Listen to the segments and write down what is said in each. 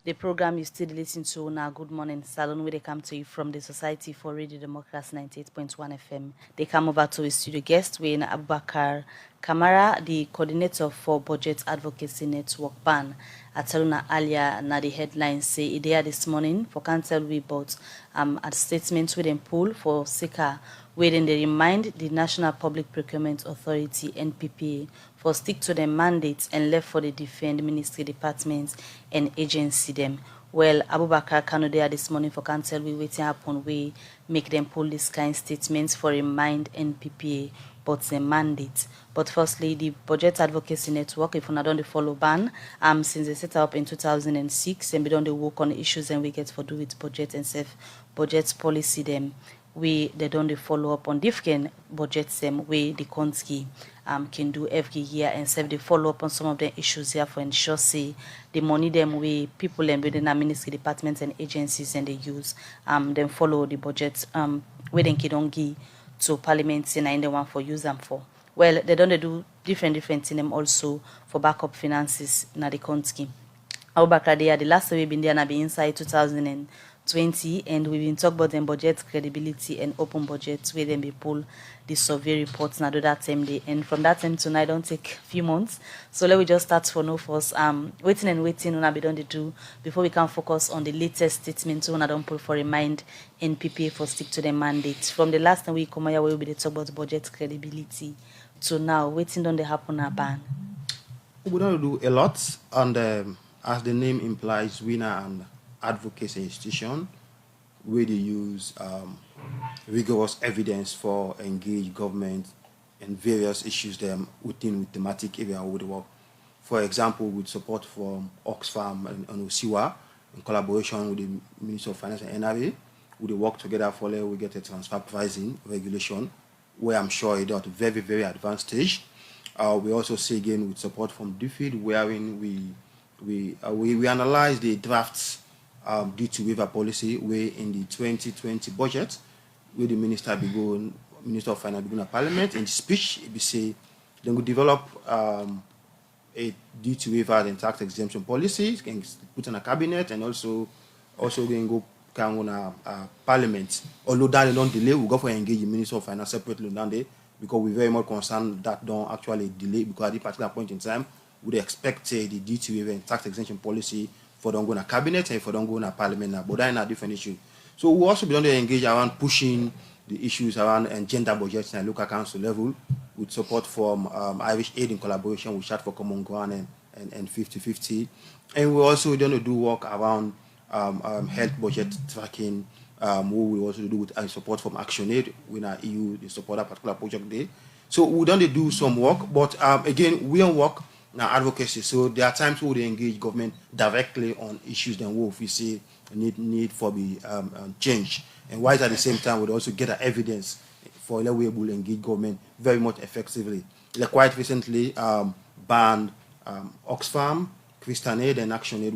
The program you still listen to now, Good Morning Salon, where they come to you from the Society for Radio Democracy 98.1 FM. They come over to a studio guest, Wayne Abubakar Kamara, the coordinator for Budget Advocacy Network BAN. I tell you earlier, now the headlines say it there this morning for council we bought a statement with them pull for SICA, wherein they remind the National Public Procurement Authority (NPPA) for stick to their mandates and left for the defend ministry departments and agency them. Well, Abubakar Kano there this morning for council we waiting upon we make them pull this kind statements for remind NPPA but the mandate. But firstly, the Budget Advocacy Network, if we don't follow BAN, since they set up in 2006 and we don't work on issues and we get for do with budget and self budget policy them. They don't follow up on different budgets them way the country can do every year and self they follow up on some of the issues here for ensure say the money them way people and within our ministry departments and agencies and they use then follow the budget where they can give to parliament and the one for use them for. Well, they don't do different things in them also for backup finances in the country. Abubakar, they are the last time we've been there and be inside 2020 and we've been talking about them budget credibility and open budgets where then we pull the survey reports now do that same day. And from that time to now, don't take a few months. So let me just start for no first. Waiting and waiting when I be done to do before we can focus on the latest statements when I don't pull for remind NPPA for stick to the mandate. From the last time we come here, we will be talk about budget credibility. To now, waiting on the happen a ban. We don't do a lot, and as the name implies, we are an advocacy institution where they use rigorous evidence for engage government in various issues them within with thematic area of the work. For example, with support from Oxfam and Osiwa in collaboration with the Ministry of Finance and NRA, we work together for we get a transfer pricing regulation where I'm sure it's at a very, very advanced stage. We also see again with support from DFID, wherein we analyze the drafts due to waiver policy, where in the 2020 budget, where the Minister of Finance begun a parliament, in the speech, he say they will develop a due to waiver and tax exemption policy, can put in a cabinet, and also going go on a parliament. Although that don't delay, we go for engage the Minister of Finance separately down there because we're very much concerned that don't actually delay because at this particular point in time, we'd expect the duty waiver and tax exemption policy for don't go in a cabinet and for don't go in a parliament now, but that's a different issue. So we also be on the engage around pushing the issues around gender budgets and local council level with support from Irish Aid in collaboration with Chat for Common Ground and 50-50. And we also going to do work around health budget tracking, we also do with support from Action Aid with our EU, the support that particular project there. So we don't do some work, but again, we don't work now advocacy. So there are times where they engage government directly on issues that we see need for the change. And while at the same time, we also get evidence for the way we engage government very much effectively. Like quite recently, banned Oxfam, Christian Aid, and Action Aid.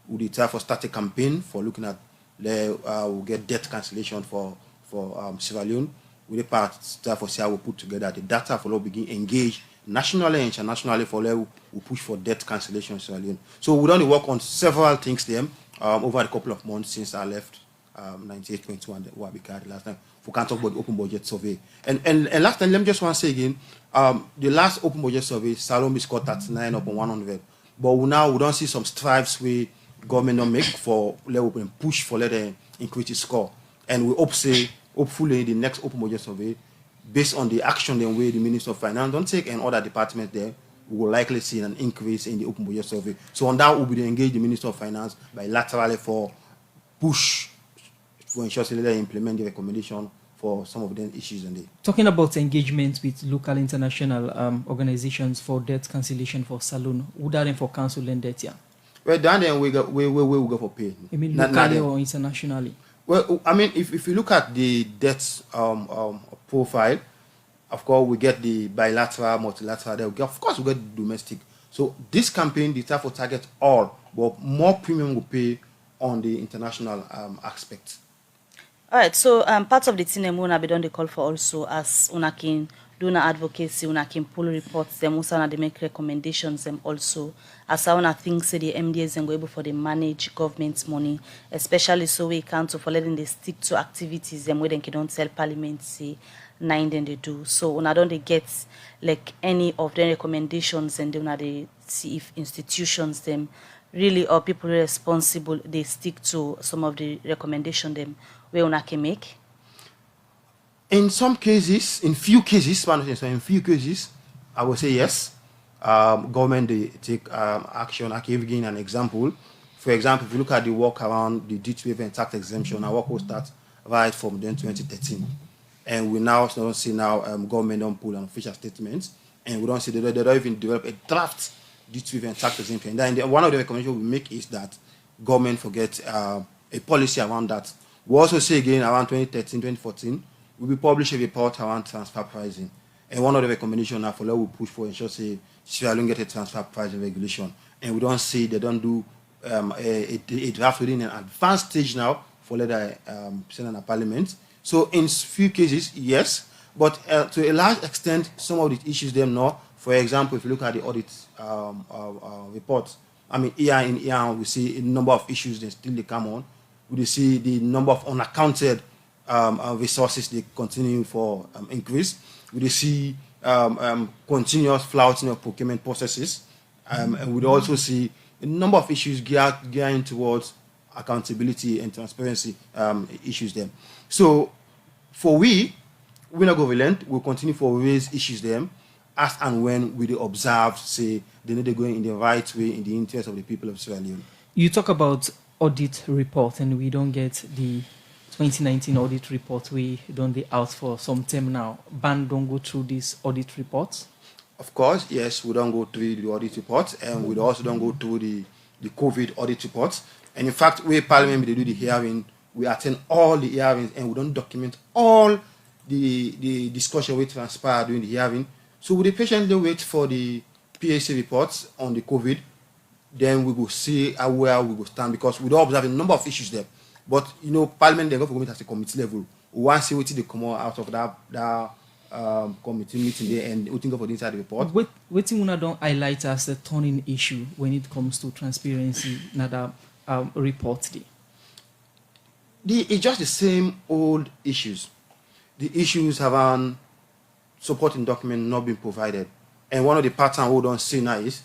We try for start a campaign for looking at we'll get debt cancellation for Sierra Leone. We try for see how we put together the data for begin engage nationally and internationally for we push for debt cancellation in Sierra Leone. So we don't work on several things there over a couple of months since I left 98.1 what we got last time. We can talk about the open budget survey. And last time, let me just want to say again, the last open budget survey, Salome scored 39 upon 100. But we don't see some strives where government don't make for let push for let increase its score. And we hopefully the next open budget survey, based on the action the way the Minister of Finance don't take and other departments there, we will likely see an increase in the open budget survey. So on that, we'll be to engage the Minister of Finance bilaterally for push for ensure that they implement the recommendation for some of the issues. And talking about engagement with local international organizations for debt cancellation for Salon, would that for council and debt? Yeah. Well, then we go for pay. I mean, locally or internationally? Well, I mean, if you look at the debt profile, of course, we get the bilateral, multilateral. Of course, we get domestic. So this campaign, the type of target all, but more premium will pay on the international aspect. All right, so part of the thing Una be done the call for also as Unakin doing advocacy, una can pull reports them, also they make recommendations them also. As I think say the MDs and go able for the manage government money, especially so we can't for letting they stick to activities them where they can don't tell parliament say nine then they do. So una don't they get like any of the recommendations and then they see if institutions them really or people responsible they stick to some of the recommendation them where una can make. In some cases, in few cases, I would say yes. Government they take action. I can give you an example. For example, if you look at the work around the duty waiver and tax exemption, our work will start right from then 2013, and we now don't see government don't pull an official statement, and we don't see they don't even develop a draft duty waiver and tax exemption. And then one of the recommendations we make is that government forget a policy around that. We also say again around 2013, 2014. We will publish a report around transfer pricing. And one of the recommendations now for we push for ensure say Sierra Leone get a transfer pricing regulation. And we don't say they don't do a draft within an advanced stage now for the Senate and Parliament. So in few cases, yes, but to a large extent, some of the issues them now. For example, if you look at the audit reports, I mean, here we see a number of issues that still they come on. We see the number of unaccounted resources they continue for increase. We see continuous flouting of procurement processes, and we also see a number of issues gearing towards accountability and transparency issues them. So for we not go relent, we'll continue for raise issues them as and when we observe, say, they need to go in the right way in the interest of the people of Sierra Leone. You talk about audit report and we don't get the 2019 audit report. We don't be out for some time now. BAN don't go through these audit reports? Of course, yes, we don't go through the audit reports, and we also don't go through the COVID audit reports. And in fact, we Parliament, they do the hearing, we attend all the hearings, and we don't document all the discussion we transpire during the hearing. So we patiently wait for the PAC reports on the COVID, then we will see where we will stand, because we don't observe a number of issues there. But Parliament, they go for at the committee level. We want to see what they come out of that committee meeting there, and we think of the inside the report. What thing we don't highlight as a turning issue when it comes to transparency, another report there? It's just the same old issues. The issues around supporting document not being provided, and one of the patterns we don't see now is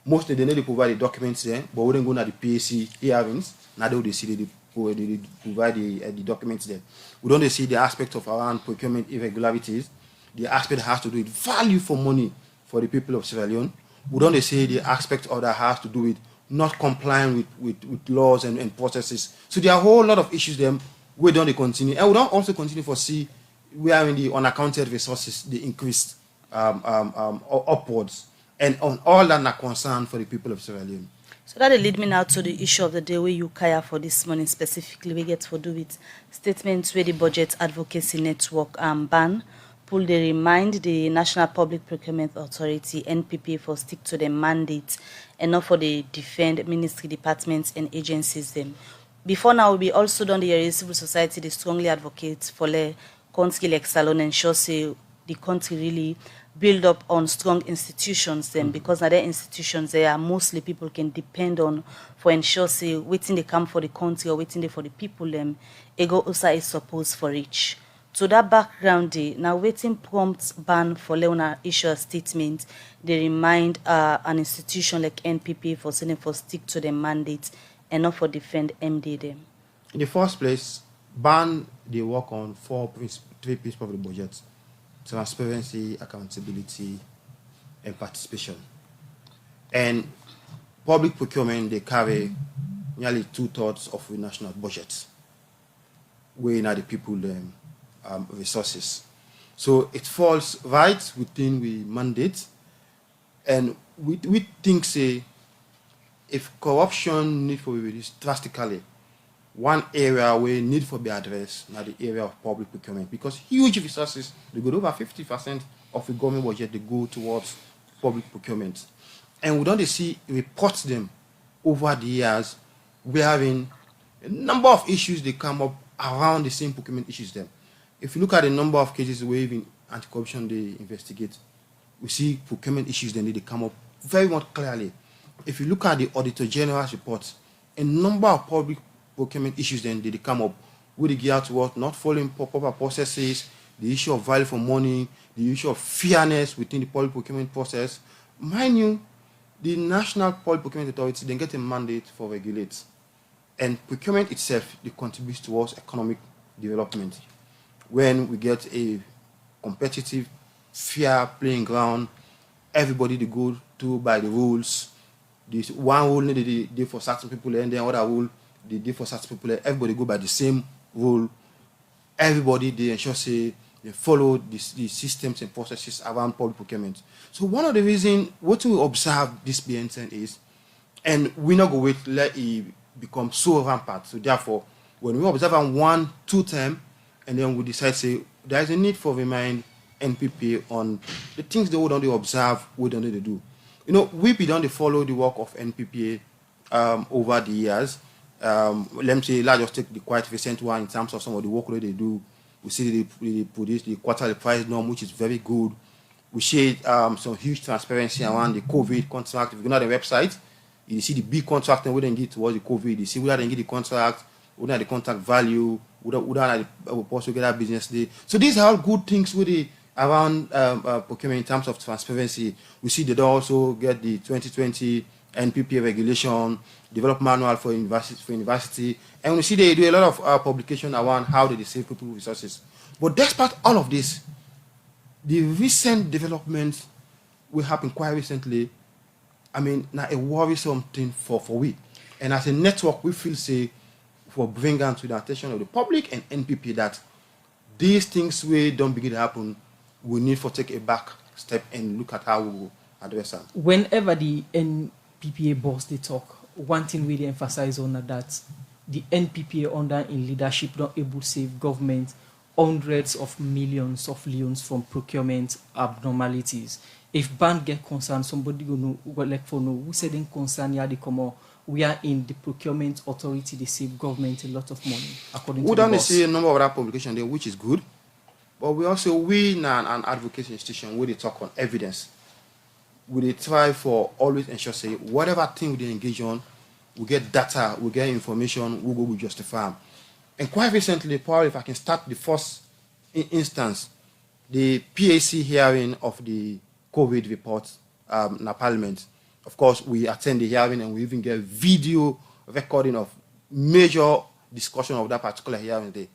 mostly they need to provide the documents there, but we don't go to the PAC hearings. Now they see they provide the documents there. We don't see the aspect of around procurement irregularities. The aspect has to do with value for money for the people of Sierra Leone. We don't see the aspect of that has to do with not complying with laws and processes. So there are a whole lot of issues there. We don't continue, and we don't also continue for see where in the unaccounted resources they increased upwards, and on all that are concerned for the people of Sierra Leone. So that lead me now to the issue of the day where you care for this morning specifically. We get to do with statements where the Budget Advocacy Network BAN pull they remind the National Public Procurement Authority NPPA for stick to their mandate and not for the defend ministry departments and agencies them. Before now we also done the civil society they strongly advocate for the country like Salon and ensure say the country really build up on strong institutions then, because now their institutions they are mostly people can depend on for ensure say waiting they come for the country or waiting they for the people them ego also is supposed for reach. To that background now waiting prompts BAN for Leona issue a statement. They remind an institution like NPPA for sending for stick to their mandate and not for defend MD them. In the first place, BAN they work on three principles of the budget: transparency, accountability, and participation. And public procurement, they carry nearly 2/3 of the national budget, weighing at the people resources. So it falls right within the mandate, and we think say if corruption need for be reduced drastically, one area where need for be addressed now the area of public procurement, because huge resources, they go over 50% of the government budget they go towards public procurement. And we don't see reports them over the years. We're having a number of issues they come up around the same procurement issues them. If you look at the number of cases where even anti-corruption they investigate, we see procurement issues, then they come up very much clearly. If you look at the Auditor General's report, a number of public procurement issues then they come up with regard to what not following proper processes, the issue of value for money, the issue of fairness within the public procurement process. Mind you, the National Public Procurement Authority then get a mandate for regulate. And procurement itself, it contributes towards economic development. When we get a competitive, fair playing ground, everybody they go to by the rules. This one rule they do for certain people, and then other rule they do for certain people. Everybody go by the same rule. Everybody they ensure say they follow the systems and processes around public procurement. So one of the reasons what we observe this BNN is, and we not go wait let it become so rampant. So therefore, when we observe on 1-2 term, and then we decide say there is a need for remind NPPA on the things they don't observe, we don't need to do. You know, we don't follow the work of NPPA over the years. Let me say, let's just take the quite recent one in terms of some of the work that they do. We see they produce the quarterly price norm, which is very good. We see some huge transparency around the COVID contract. If you go to the website, you see the big contract and we didn't get towards the COVID. You see whether they get the contract, whether the contract value, whether the possible get that business day. So these are all good things with the around procurement in terms of transparency. We see they also get the 2020 NPPA regulation, develop manual for university, and we see they do a lot of publication around how they save people resources. But despite all of this, the recent developments will happen quite recently. I mean, now a worrisome thing for we. And as a network, we feel say for bringing to the attention of the public and NPP that these things we don't begin to happen, we need to take a back step and look at how we will address them. Whenever the NPPA boss they talk, one thing we emphasize on that the NPPA under in leadership not able to save government hundreds of millions of loans from procurement abnormalities. If bank get concerned, somebody go know like for no who said in concern yeah they come out. We are in the procurement authority, they save government a lot of money according to the boss. We don't see a number of that publication there, which is good. But we also, an advocacy institution where they talk on evidence. We try for always ensure say whatever thing we engage on, we get data, we get information, we justify them. And quite recently, probably if I can start the first instance, the PAC hearing of the COVID report in the Parliament. Of course, we attend the hearing and we even get video recording of major discussion of that particular hearing day.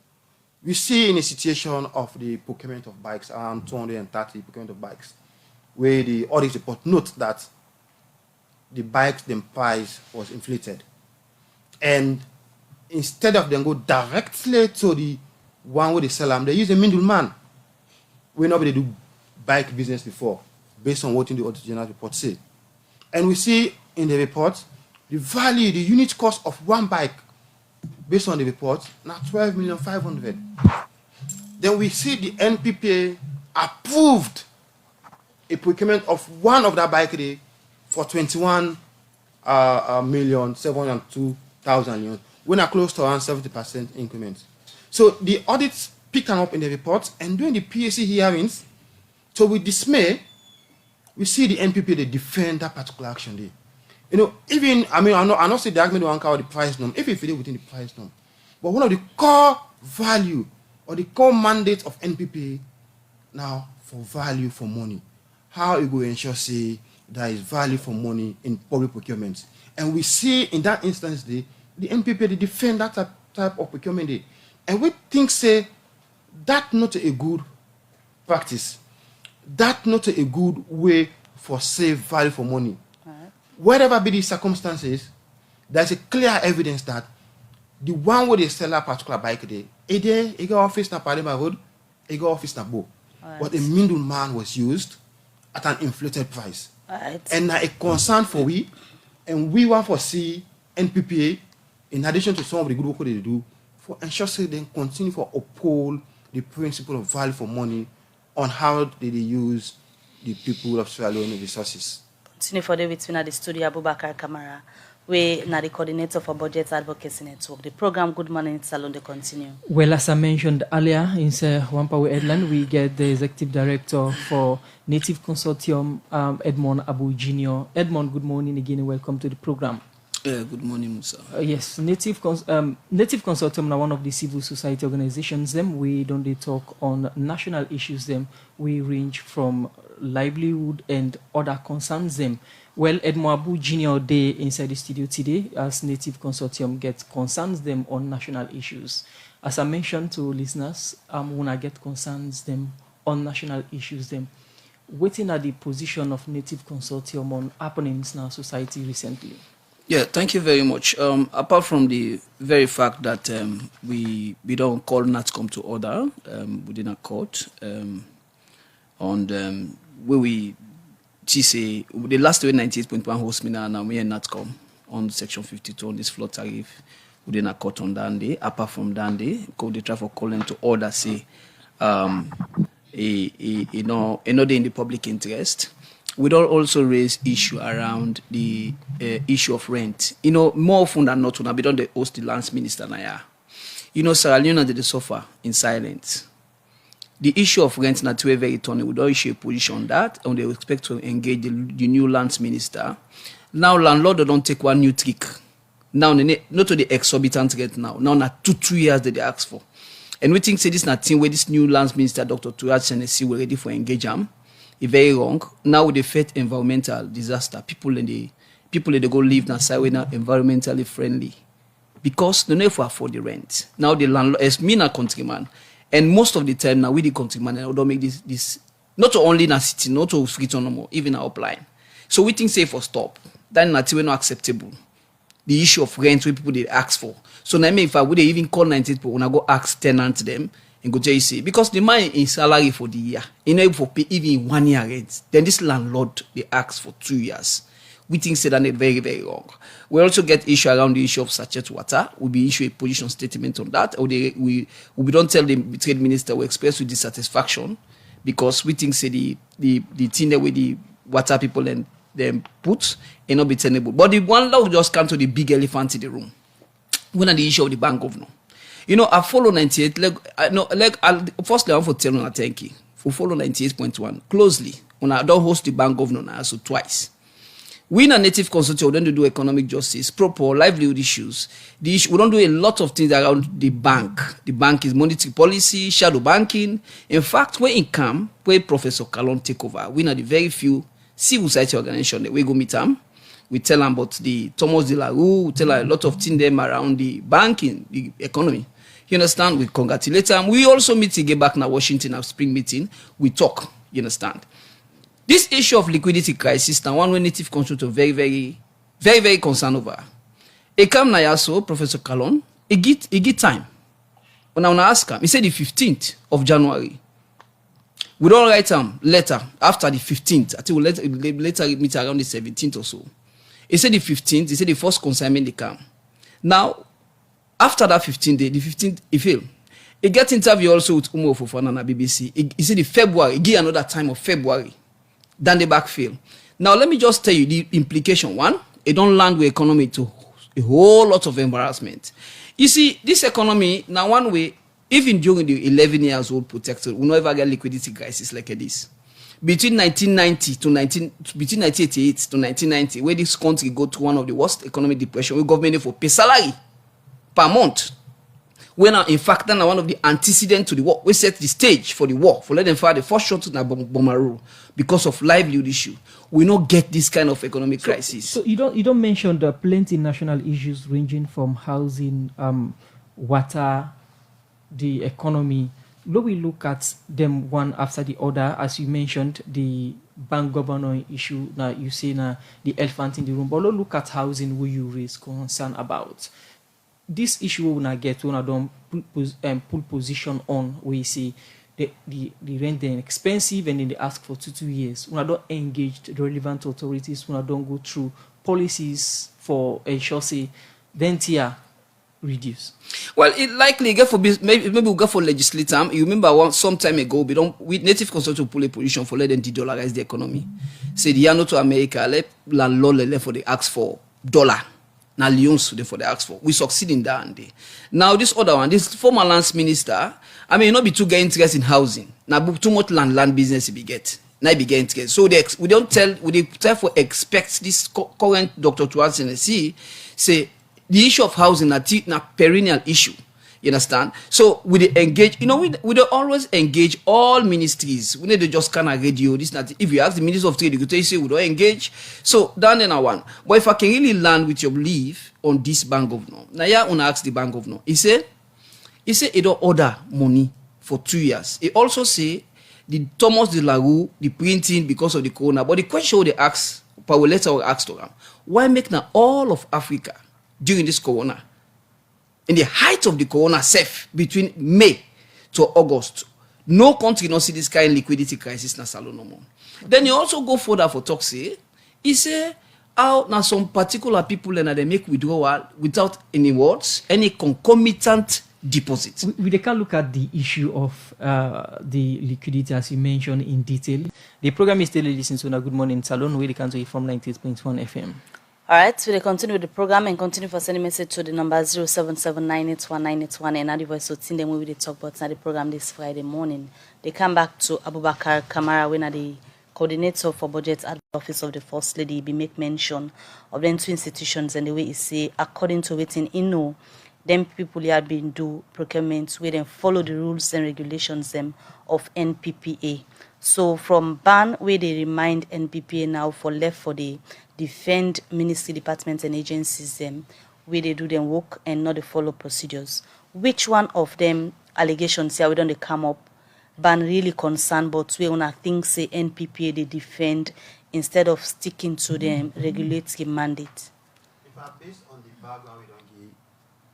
We see in a situation of the procurement of bikes, around 230 procurement of bikes, where the audit report notes that the bikes, the price was inflated. And instead of them go directly to the one where they sell them, they use a middleman. Where nobody do bike business before, based on what in the Auditor General report say. And we see in the report, the value, the unit cost of one bike, based on the report, now 12,500,000. Then we see the NPPA approved a procurement of one of that bike day for 21,702,000 when are close to around 70% increment. So the audits pick up in the report, and during the PAC hearings, so with dismay, we see the NPPA they defend that particular action day. You know, even, I mean, I not say the argument one cover the price norm, if it fit within the price norm. But one of the core value or the core mandate of NPPA now for value for money. How it will ensure say there is value for money in public procurement. And we see in that instance the NPPA they defend that type of procurement day. And we think say that not a good practice. That not a good way for save value for money. Whatever be the circumstances, there's a clear evidence that the one where they sell a particular bike day, a go office na Parliament Road, a go office na Bo. But a middleman was used at an inflated price. And now a concern for we, and we want to see NPPA, in addition to some of the good work they do, for ensure they continue to uphold the principle of value for money on how they use the people of Sierra Leone resources. Continue for the between the studio, Abubakar Kamara. we na the coordinator for Budget Advocacy Network. The program Good Morning Salon they continue. Well, as I mentioned earlier, in Wampawe Headland, we get the executive director for Native Consortium, Edmond Abu Jr. Edmond, good morning again and welcome to the program. Good morning, Musa. Yes, Native Consortium now one of the civil society organizations. Them we don't they talk on national issues. Them we range from livelihood and other concerns. Them well, Edmond Abu Jr. Day inside the studio today as Native Consortium gets concerns them on national issues. As I mentioned to listeners, when I get concerns them on national issues. Them waiting at the position of Native Consortium on happenings in our society recently. Yeah, thank you very much. Apart from the very fact that we don't call NATCOM to order within a court, on where we say the last 98.1 host me now we in NATCOM on Section 52 on this floor tariff within a court on that day. Apart from that day, they try for calling to order say another in the public interest. We don't also raise issue around the issue of rent. More often than not, when we don't host the lands minister now. Sierra Leone did suffer in silence. The issue of rent na to a very turning. We don't issue a position on that, and they expect to engage the new lands minister. Now landlord don't take one new trick. Now not to the exorbitant rate now. Now na 2 years that they ask for. And we think say this na thing where this new lands minister, Dr. Turad Senesi, we're ready for engage him. It's very wrong. Now with the first environmental disaster, people they go live in a side where not environmentally friendly. Because they never afford the rent. Now the landlord as me a countryman. And most of the time now we the countryman and we don't make this not only in a city, not to free no more, even our upline. So we think say for stop. That is not acceptable. The issue of rent where people they ask for. So now if I would even call 98 people when I go ask tenants them. And go JC because the man in salary for the year, able for pay even 1 year rent. Then this landlord they ask for 2 years. We think that is very, very wrong. We also get issue around the issue of sachet water. We'll be issue a position statement on that. Or we don't tell the trade minister we express with dissatisfaction because we think say the thing that with the water people and them put and not be tenable. But the one law just come to the big elephant in the room. When are the issue of the bank governor? I follow 98. Firstly, I want to tell you thank you for follow 98.1 closely. When I don't host the bank governor now, so twice. We in a Native Consortium, we don't do economic justice, proper livelihood issues. We don't do a lot of things around the bank. The bank is monetary policy, shadow banking. In fact, when it come, where Professor Kalon take over, we are the very few civil society organization that we go meet them. We tell them about the Thomas de la Rue, we tell a lot of things them around the banking, the economy. You understand? We congratulate them. We also meet to get back in Washington at spring meeting. We talk. You understand? This issue of liquidity crisis, now one Native Consortium very, very, very, very concerned over. It come now also, Professor Kalon, he get time. When I ask him, he said the 15th of January. We don't write him letter after the 15th. I think we'll later meet around the 17th or so. He said the 15th, he said the first consignment they come. Now, after that 15th day, the 15th, he failed. He get interview also with Umo Fofana on BBC. He said in February, he give another time of February. Then the back fail. Now, let me just tell you the implication. One, it don't land with economy to a whole lot of embarrassment. You see, this economy, now one way, even during the 11 years old protected, we never get liquidity crisis like this. Between 1988 to 1990, where this country go through one of the worst economic depression, we government for pay salary per month. When in fact, then one of the antecedents to the war, we set the stage for the war, for let them fire the first shot to Bomaro because of livelihood issue. We not get this kind of economic crisis. So you don't mention the plenty national issues ranging from housing, water, the economy. When we look at them one after the other, as you mentioned, the bank governor issue. Now you say now the elephant in the room, but look at housing where you raise concern about. This issue we will get when I don't pull position on where you say the rent is expensive and then they ask for 2 years. When I don't engage the relevant authorities, when I don't go through policies for ensure say rent here reduce. Well, it likely get for maybe we'll go for legislature. You remember some time ago, we Native Consortium pull a position for let them de-dollarize the economy. Say the year to America, let landlord for the ask for dollar. Now Lyons for the ask for. We succeed in that day. Now this other one, this former lands minister, I mean, not be too get interest in housing. Now too much land business we get. Now be get interest. So we don't tell, we therefore expect this current Dr. Tuan say the issue of housing na perennial issue. You understand? So we engage, we don't always engage all ministries. We need to just kind of radio this. Not if you ask the Minister of Trade, you could say we don't engage. So down in one. But if I can really land with your belief on this bank governor, now yeah, I ask the bank governor. He said he don't order money for 2 years. He also say the Thomas de la Rue, the printing because of the corona. But the question they ask, Power letter asked to them, why make now all of Africa during this corona? In the height of the corona safe between May to August, no country not see this kind of liquidity crisis na salon no more. Then you also go further for talk say, he say how now some particular people and they make withdrawal without any words, any concomitant deposits. We can look at the issue of the liquidity as you mentioned in detail. The program is still listening to a Good Morning Salon where they can to from 98.1 FM. All right, so they continue with the program and continue for sending message to the number 077981981 and now the voice of them we will talk about now the program this Friday morning. They come back to Abubakar Kamara when the coordinator for budget at the office of the First Lady be make mention of the two institutions and the way he say according to waiting them people here been do procurement where they follow the rules and regulations them of NPPA. So from ban where they remind NPPA now for left for the defend ministry departments and agencies them where they do them work and not the follow procedures. Which one of them allegations here we don't come up ban really concerned but we wanna think say NPPA they defend instead of sticking to them regulatory mandate? If I based on the background we don't give,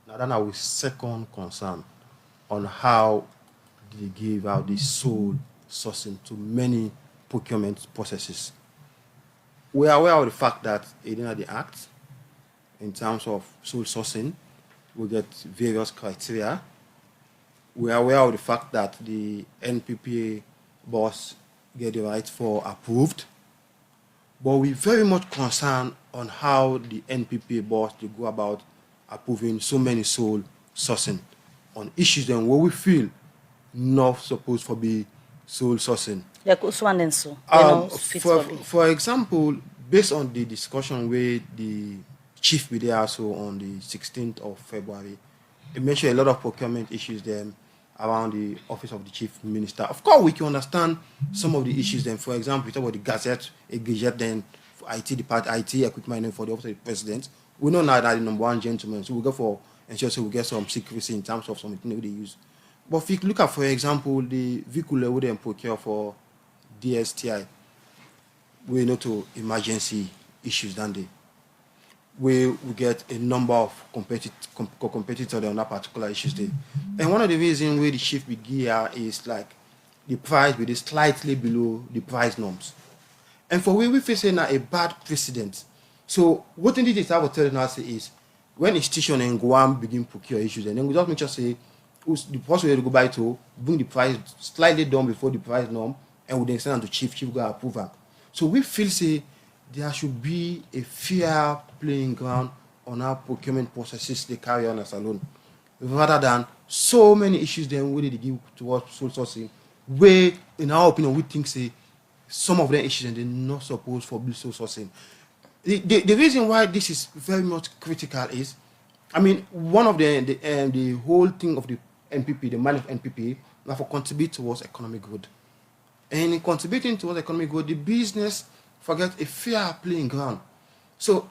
now then I will second concern on how they give out the sole sourcing to many procurement processes. We are aware of the fact that in the Act, in terms of sole sourcing, we get various criteria. We are aware of the fact that the NPPA boss get the right for approved, but we very much concerned on how the NPPA boss to go about approving so many sole sourcing on issues then where we feel not supposed to be sole sourcing. Like one and so. For example, based on the discussion where the chief be there also on the 16th of February, it mentioned a lot of procurement issues then around the office of the chief minister. Of course, we can understand some of the issues then. For example, we talk about the gazette then for IT department, IT equipment for the office of the president. We know now that the number one gentleman, so we go for ensure so we get some secrecy in terms of something they use. But if you look at, for example, the vehicle we then procure for DSTI, we know to emergency issues than they. We get a number of competitors on that particular issues there. And one of the reasons where the shift we gear is like the price will be slightly below the price norms. And for we facing now a bad precedent. So what indeed is I will tell us is when institution and Guam begin procure issues, and then we just make sure say the person will go by to bring the price slightly down before the price norm and we then send them to chief go approval. So we feel say there should be a fair playing ground on our procurement processes they carry on as alone, rather than so many issues then we need to give towards sole sourcing, where in our opinion we think say some of the issues and they're not supposed for sole sourcing. The reason why this is very much critical is, I mean, one of the whole thing of the NPP, the man of NPP, now for contribute towards economic growth. And in contributing towards economic growth, the business forget a fair playing ground. So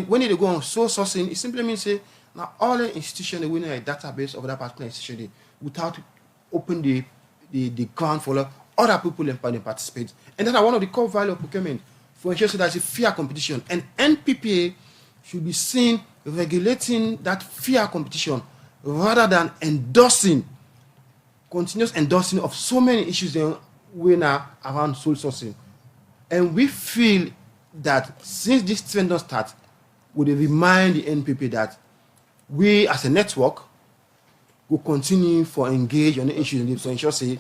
when they go on sole sourcing, it simply means say now all the institutions they win a database of that particular institution without open the ground for other people and participate. And that's one of the core value of procurement, for ensuring that it's a fair competition. And NPPA should be seen regulating that fair competition rather than continuous endorsing of so many issues that we now around sole sourcing. And we feel that since this trend does start, we remind the NPP that we as a network will continue for engage on the issues and to ensure say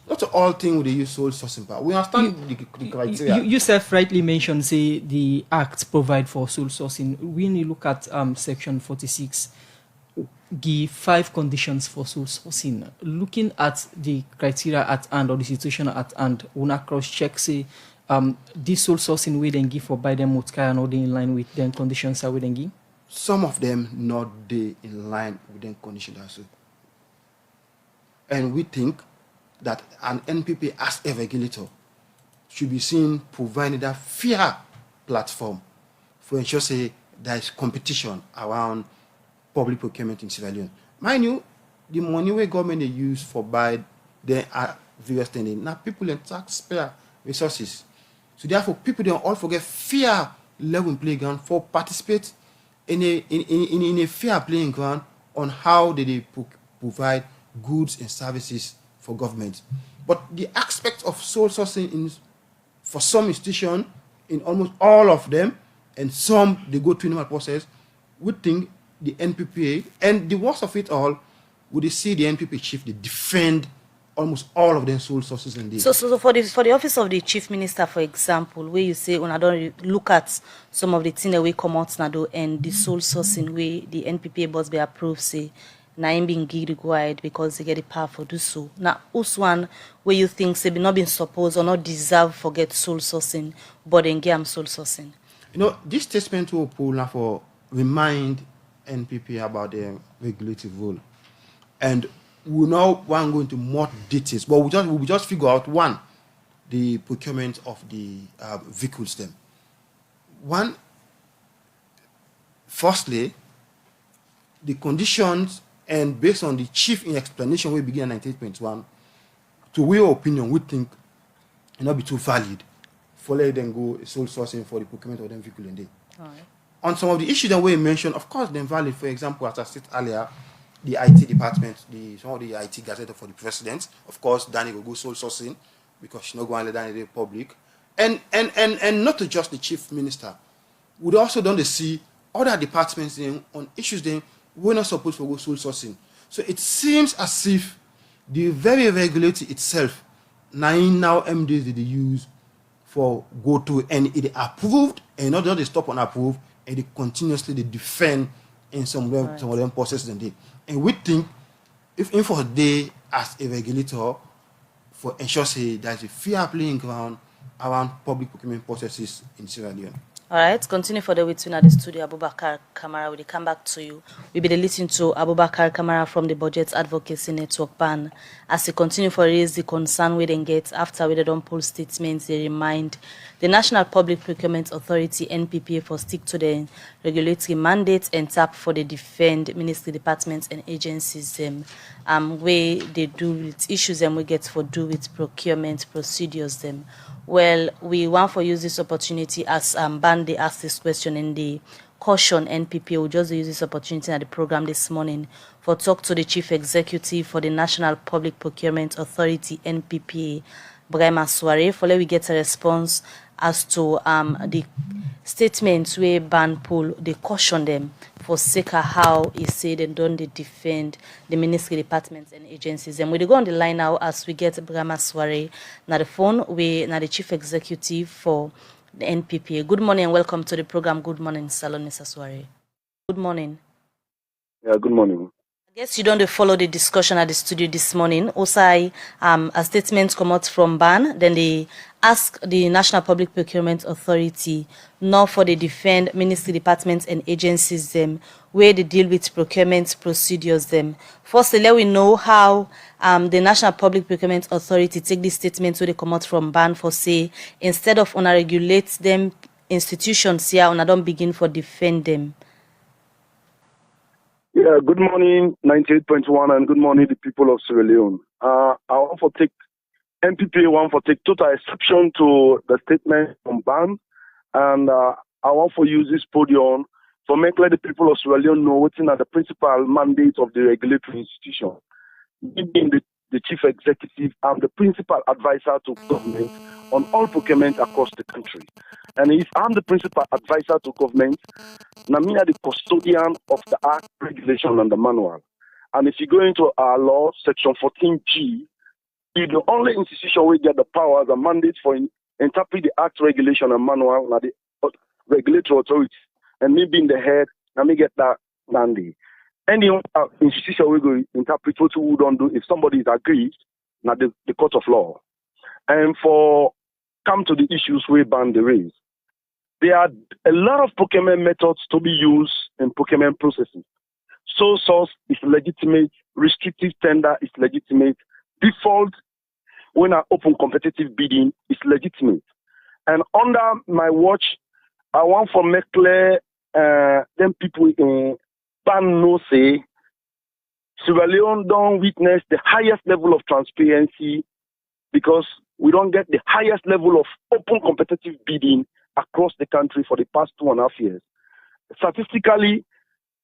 Not all things they use sole sourcing power. We understand the criteria. You self rightly mentioned, say, the Act provide for sole sourcing. When you look at Section 46, give 5 conditions for sole sourcing. Looking at the criteria at hand or the situation at hand, una cross check say this sole sourcing we then give for by them would carry not in line with them conditions are we then give? Some of them not they in line with them conditions also. And we think that an NPPA as a regulator should be seen providing that fair platform for ensure say there is competition around public procurement in Sierra Leone. Mind you, the money where government they use for buy the various things, now people and taxpayer resources. So therefore, people don't all forget fair level playground for participate in a fair playing ground on how they provide goods and services for government. But the aspect of sole sourcing for some institutions, in almost all of them, and some they go through normal process, we think the NPPA, and the worst of it all, would they see the NPPA chief, they defend almost all of them sole sources in this. So for the office of the chief minister, for example, where you say when I don't look at some of the things that we come out now and the sole sourcing way the NPPA boss be approved, say now him being required because they get the power for do so. Now who's one where you think say be not being supposed or not deserve forget sole sourcing, but then get sole sourcing? You know, this statement will pull now for remind NPPA about the regulative role. And we now want to go into more details, but we just figure out one, the procurement of the vehicles them. One, firstly, the conditions and based on the chief in explanation we begin in 19.1, to your opinion, we think it not be too valid for let them go sole sourcing for the procurement of them vehicle in day. All right. On some of the issues that we mentioned, of course, they're valid. For example, as I said earlier, the IT department, some of the IT gazette for the president, of course, Danny will go sole sourcing because she's not going to let Danny the public. And not to just the chief minister. We'd also done to see other departments then, on issues then we're not supposed to go sole sourcing. So it seems as if the very regulator itself, now MDs that they use for go to and it approved and not just they stop on approve and they continuously they defend in some of them processes and they. And we think if for they as a regulator for ensure say there's a fair playing ground around public procurement processes in Sierra Leone. All right, continue for the waiting at the studio. Abubakar Kamara, we'll come back to you. We'll be listening to Abubakar Kamara from the Budget Advocacy Network ban as they continue for raise the concern we then get after we don't pull statements. They remind the National Public Procurement Authority (NPPA) for stick to the regulatory mandate and tap for the defend ministry departments and agencies where they do with issues and we get for do with procurement procedures them. Well, we want to use this opportunity as Bandi asked this question in the caution NPPA. We just use this opportunity at the program this morning for talk to the Chief Executive for the National Public Procurement Authority (NPPA), Brema Soare, for let we get a response as to the statements where ban pull they caution them for sake of how he said and don't they defend the ministry departments and agencies. And we go on the line now as we get Brema Soare na the phone we na the Chief Executive for the NPPA. Good morning and welcome to the program. Good morning, Salon, Mr. Soare. Good morning. Yeah, good morning. I guess you don't follow the discussion at the studio this morning. Also, a statement come out from ban, then they ask the National Public Procurement Authority, not for the defend ministry departments and agencies them, where they deal with procurement procedures them. Firstly, let we know how the National Public Procurement Authority take this statement where they come out from ban for say, instead of on regulate them institutions here, on don't begin for defend them. Yeah, good morning, 98.1, and good morning, the people of Sierra Leone. I want to take NPPA want to take total exception to the statement from ban, and I want to use this podium to make let the people of Sierra Leone know what's in the principal mandate of the regulatory institution. Being the chief executive and the principal advisor to government on all procurement across the country. And if I'm the principal advisor to government, Namia the custodian of the Act, regulation, and the manual. And if you go into our law, section 14G, is the only institution we get the powers and mandates for interpret the act, regulation, and manual, now the regulatory authority, and me being the head, and me get that mandate. Any institution we go interpret what we don't do if somebody is aggrieved, now the court of law. And for come to the issues we ban the raise. There are a lot of procurement methods to be used in procurement processes. Sole source is legitimate, restrictive tender is legitimate, default when I open competitive bidding is legitimate. And under my watch, I want for make clear them people in ban no say Sierra Leone don't witness the highest level of transparency because we don't get the highest level of open competitive bidding across the country for the past 2.5 years. Statistically,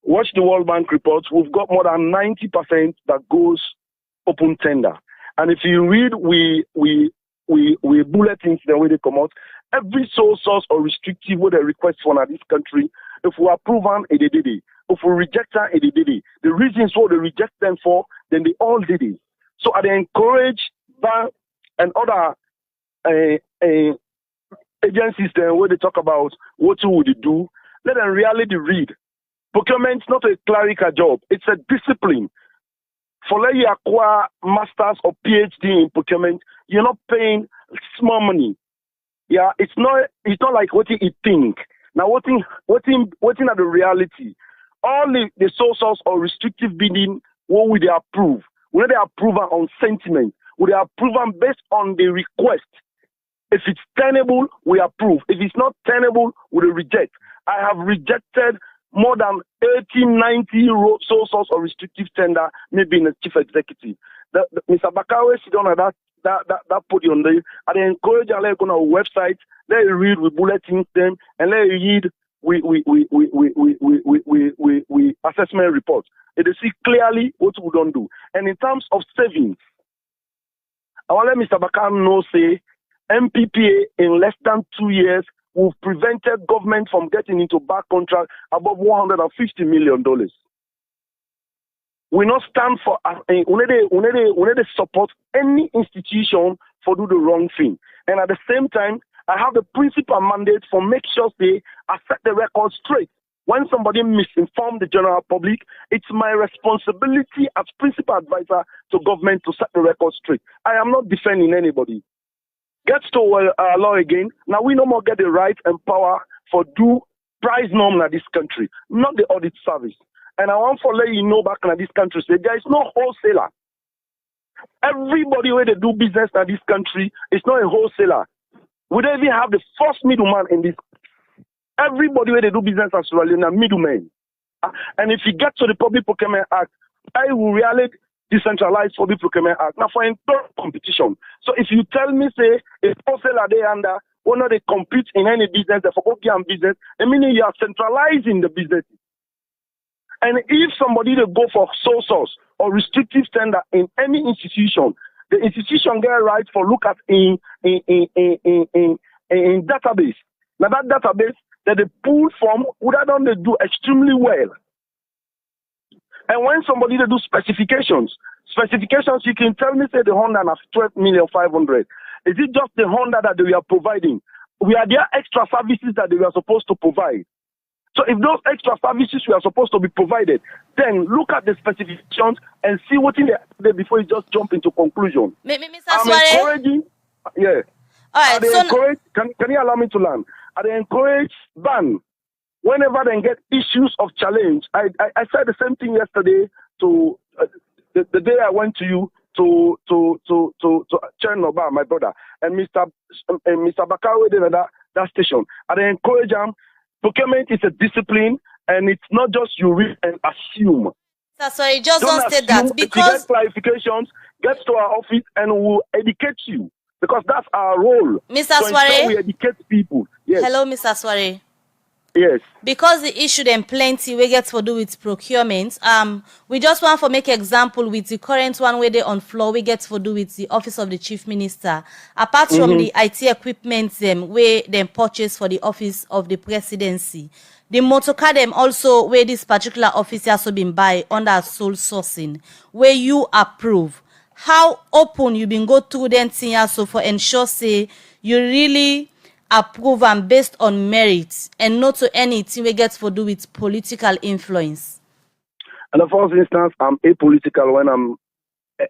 watch the World Bank reports, we've got more than 90% that goes open tender. And if you read we bulletins the way they come out, every sole source or restrictive what they request for in this country, if we approve them, it did it. If we reject them, it did it. The reasons what they reject them for, then they all did it. So I encourage bank and other agencies then where they talk about what would you do, let them reality read. Procurement is not a clerical job, it's a discipline. For let you acquire masters or PhD in procurement, you're not paying small money. Yeah, it's not like what you think. Now what in are the reality? All the sole source or restrictive bidding, what will they approve? Will they approve on sentiment? Will they approve based on the request? If it's tenable, we approve. If it's not tenable, we reject. I have rejected more than 80, 90 sole source or restrictive tender, maybe in a chief executive. Mr. Bakawe sit on that podium there. I encourage you to go on our website, let you read, we bulletins them, and let you read we assessment reports. And they see clearly what we don't do. And in terms of savings, I want to let Mr. Bakawe know say NPPA in less than 2 years we've prevented government from getting into back contract above $150 million. We not stand for we need to support any institution for do the wrong thing. And at the same time, I have the principal mandate for make sure they set the record straight. When somebody misinformed the general public, it's my responsibility as principal advisor to government to set the record straight. I am not defending anybody. Gets to law again. Now we no more get the right and power for do price norm in this country, not the audit service. And I want to let you know back in this country, say there is no wholesaler. Everybody where they do business in this country is not a wholesaler. We don't even have the first middleman in this. Everybody where they do business as well are middlemen. And if you get to the Public Procurement Act, I will really decentralized Public Procurement Act. Now for internal competition. So if you tell me, say, a wholesaler they under, or not they compete in any business, they for OPM business, I mean you are centralizing the business. And if somebody they go for sole source or restrictive tender in any institution, the institution get right for look at in database. Now that database that they pull from, would have done they do extremely well. And when somebody they do specifications, you can tell me say the Honda has 12,500,000. Is it just the Honda that they are providing? We are there extra services that they were supposed to provide. So if those extra services were supposed to be provided, then look at the specifications and see what in there before you just jump into conclusion. Mr. I'm Sware? encouraging, yeah. All right, can you allow me to learn? I encourage ban whenever they get issues of challenge. I said the same thing yesterday to the day I went to you to Chernobyl, my brother, and Mr. Bakawe then at that station. I encourage them. Procurement is a discipline, and it's not just you read and assume. Sorry, just don't say that because if you get clarifications, get to our office and we'll educate you because that's our role. Mr. So Sware, we educate people. Yes. Hello, Mr. Sware. Yes. Because the issue then plenty we get to do with procurement. We just want to make example with the current one where they on floor we get to do with the office of the chief minister. Apart from the IT equipment where they purchase for the office of the presidency, the motorcar them also where this particular office has been buy under sole sourcing where you approve. how open you been go through them things so for ensure say you really approve and based on merit and not to anything we get for do with political influence? And the first instance, I'm apolitical when I'm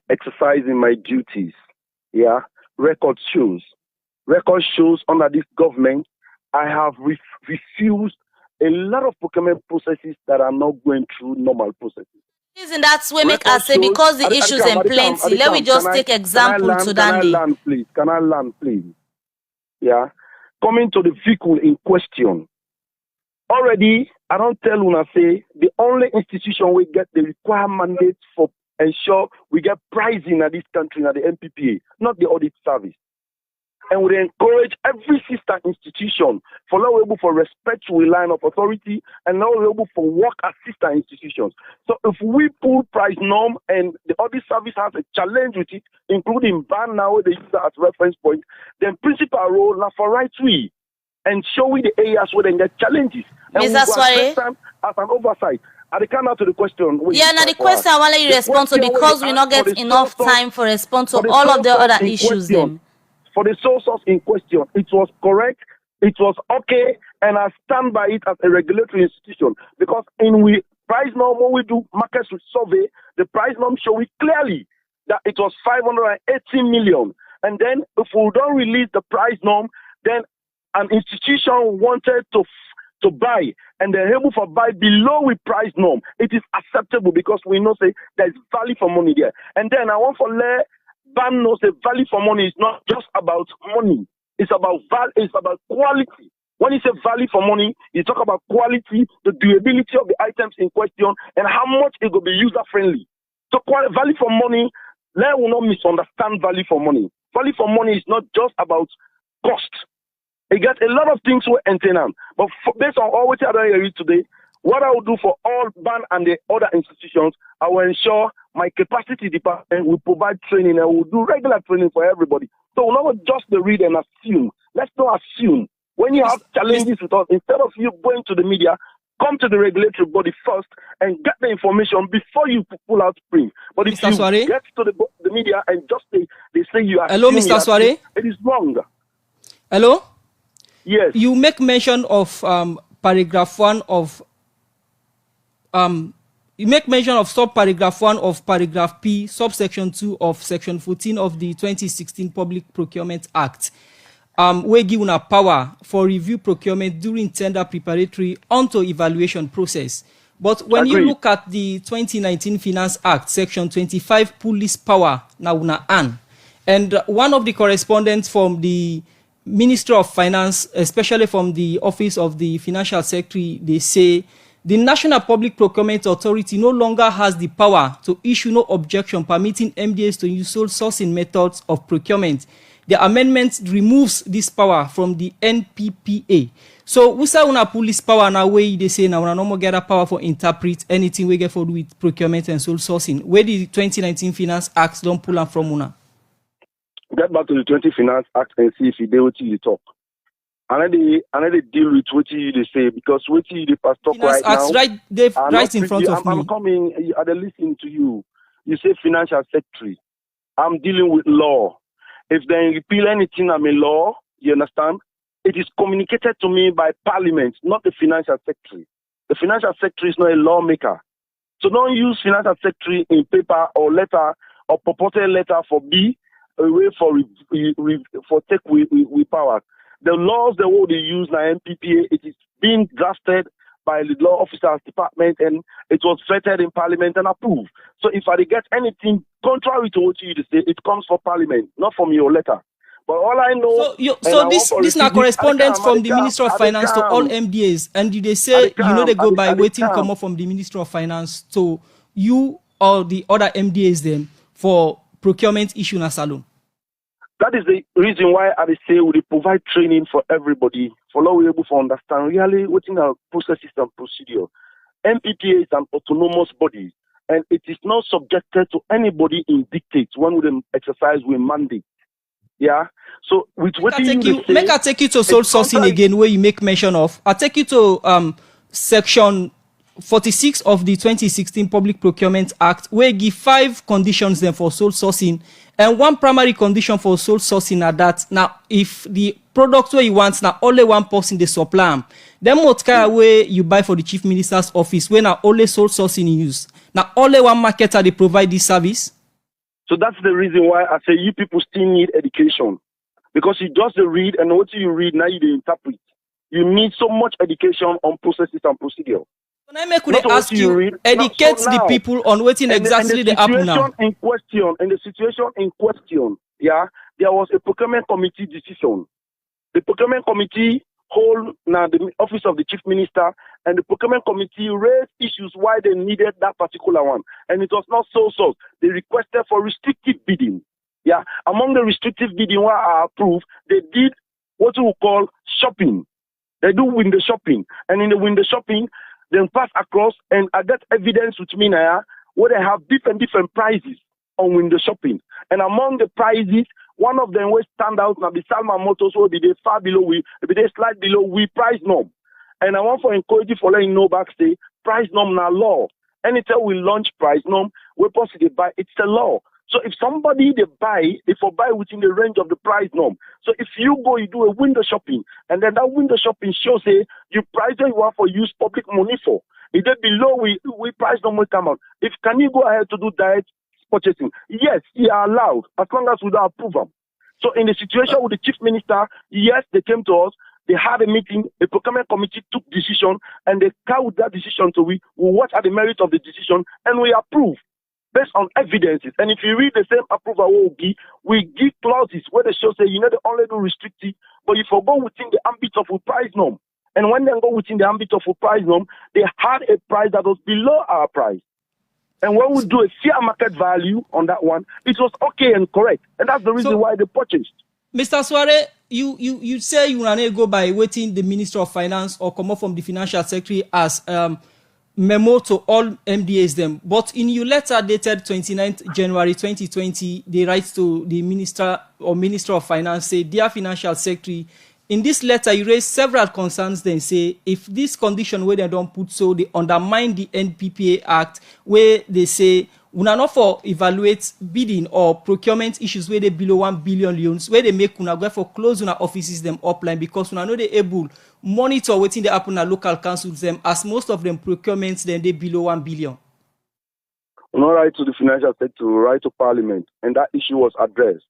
exercising my duties. Yeah, record shows under this government, I have refused a lot of procurement processes that are not going through normal processes. Isn't that way make us say because the issues and plenty? Let me just take example to Dandy. Can I land, please? Yeah. Coming to the vehicle in question. Already, I don't tell Una say the only institution we get the required mandate for ensure we get pricing at this country at the NPPA, not the audit service. And we encourage every sister institution for now able for respect to a line of authority and now able for work as sister institutions. So if we pull price norm and the audit service has a challenge with it, including ban now they use that as reference point, then principal role now for right way and showing the areas where they get challenges. And Mr. Sware, as an oversight. I come out to the question. Yeah, now the question I want you respond to because we not get enough time for response to all of the other issues then. For the source in question, it was correct, it was okay, and I stand by it as a regulatory institution because in we price norm when we do market survey, the price norm show it clearly that it was 580 million. And then if we don't release the price norm, then an institution wanted to buy and they're able to buy below with price norm. It is acceptable because we know say there's value for money there. And then I want to let BAM knows the value for money is not just about money. It's about value. It's about quality. When you say value for money, you talk about quality, the durability of the items in question, and how much it will be user friendly. So value for money, let us not misunderstand value for money. Value for money is not just about cost. It gets a lot of things we enter on. But based on all what I hear today, what I will do for all BAN and the other institutions, I will ensure my capacity department will provide training and will do regular training for everybody. So we're not just the read and assume. Let's not assume. When you have challenges with us, instead of you going to the media, come to the regulatory body first and get the information before you pull out spring. But if you get to the media and just they say you are Hello, Mr. Sware? It is wrong. Hello? Yes. You make mention of paragraph 1 of you make mention of subparagraph 1 of paragraph P, subsection 2 of section 14 of the 2016 Public Procurement Act, where given a power for review procurement during tender preparatory onto evaluation process. But when you look at the 2019 Finance Act, section 25, police power now una an. And one of the correspondents from the Ministry of Finance, especially from the Office of the Financial Secretary, they say the National Public Procurement Authority no longer has the power to issue no objection permitting MDAs to use sole sourcing methods of procurement. The amendment removes this power from the NPPA. So we say una police power now way they say now una no more get a power for interpret anything we get for do with procurement and sole sourcing. Where the 2019 Finance Act don't pull up from una? Get back to the 20 Finance Act and see if you do what you talk. And they deal with what you say because what you talk Finance right Acts now. Right, they've right in front of me. I'm coming. I'm listening to you. You say Financial Secretary. I'm dealing with law. If they repeal anything, I'm a law. You understand? It is communicated to me by Parliament, not the Financial Secretary. The Financial Secretary is not a lawmaker. So don't use Financial Secretary in paper or letter or purported letter for B a way for take with power. The laws the way they use now NPPA, it is being drafted by the law officers department and it was vetted in Parliament and approved. So if I get anything contrary to what you say, it comes from Parliament, not from your letter. But all I know. So this now correspondence from the Minister of Finance to all MDAs, and they say they go by waiting come up from the Minister of Finance to you or the other MDAs then for procurement issue na salon. That is the reason why I say we provide training for everybody for law we able to understand really what in our processes and procedure. NPPA is an autonomous body and it is not subjected to anybody in dictates when we exercise with mandate. Yeah. So with what you say, make I take you to sole sourcing again where you make mention of. I take you to section 46 of the 2016 Public Procurement Act, where give 5 conditions then for sole sourcing, and one primary condition for sole sourcing are that now if the product where you want now only one person they supply them, then what kind of way you buy for the Chief Minister's office when now only sole sourcing use, now only one marketer they provide this service. So that's the reason why I say you people still need education, because you just read, and what you read now you interpret. You need so much education on processes and procedure. When I make would ask you, educate the people on what exactly they happen now. In the situation in question, yeah, there was a procurement committee decision. The procurement committee hold now the office of the chief minister, and the procurement committee raised issues why they needed that particular one, and it was not so. They requested for restrictive bidding. Yeah, among the restrictive bidding what are approved, they did what we call shopping. They do window shopping, and in the window shopping, then pass across, and I get evidence with me now where they have different prices on window shopping. And among the prices, one of them will stand out now. The Salman Motors will be they far below we, be they slight below we price norm. And I want to encourage you for letting know backstage price norm now law. Anytime we launch price norm, we possibly buy it's a law. So if somebody they buy, if they buy within the range of the price norm. So if you go, you do a window shopping, and then that window shopping shows say you price that you want for use public money for. If they below we price norm will come out. If can you go ahead to do direct purchasing? Yes, you are allowed as long as we don't approve them. So in the situation with the chief minister, yes, they came to us. They had a meeting, the procurement committee took decision, and they carried that decision. So we watch at the merit of the decision, and we approve based on evidences. And if you read the same approval we give clauses where they show say you know they only do restrictive, but if you go within the ambit of a price norm, and when they go within the ambit of a price norm, they had a price that was below our price. And when we do a fair market value on that one, it was okay and correct. And that's the reason why they purchased. Mr. Suare, you say you want to go by waiting the Minister of Finance or come up from the Financial Secretary as memo to all MDAs them. But in your letter dated 29th January 2020, they write to the Minister or Minister of Finance, say, Dear Financial Secretary, in this letter, you raise several concerns then say, if this condition where they don't put so, they undermine the NPPA Act, where they say, we are not for evaluate bidding or procurement issues where they below 1 billion loans, where they make una go for close una offices them upline because we are not able monitor waiting they happen at local councils them as most of them procurements then they below 1 billion. No right to the financial sector, right to parliament, and that issue was addressed.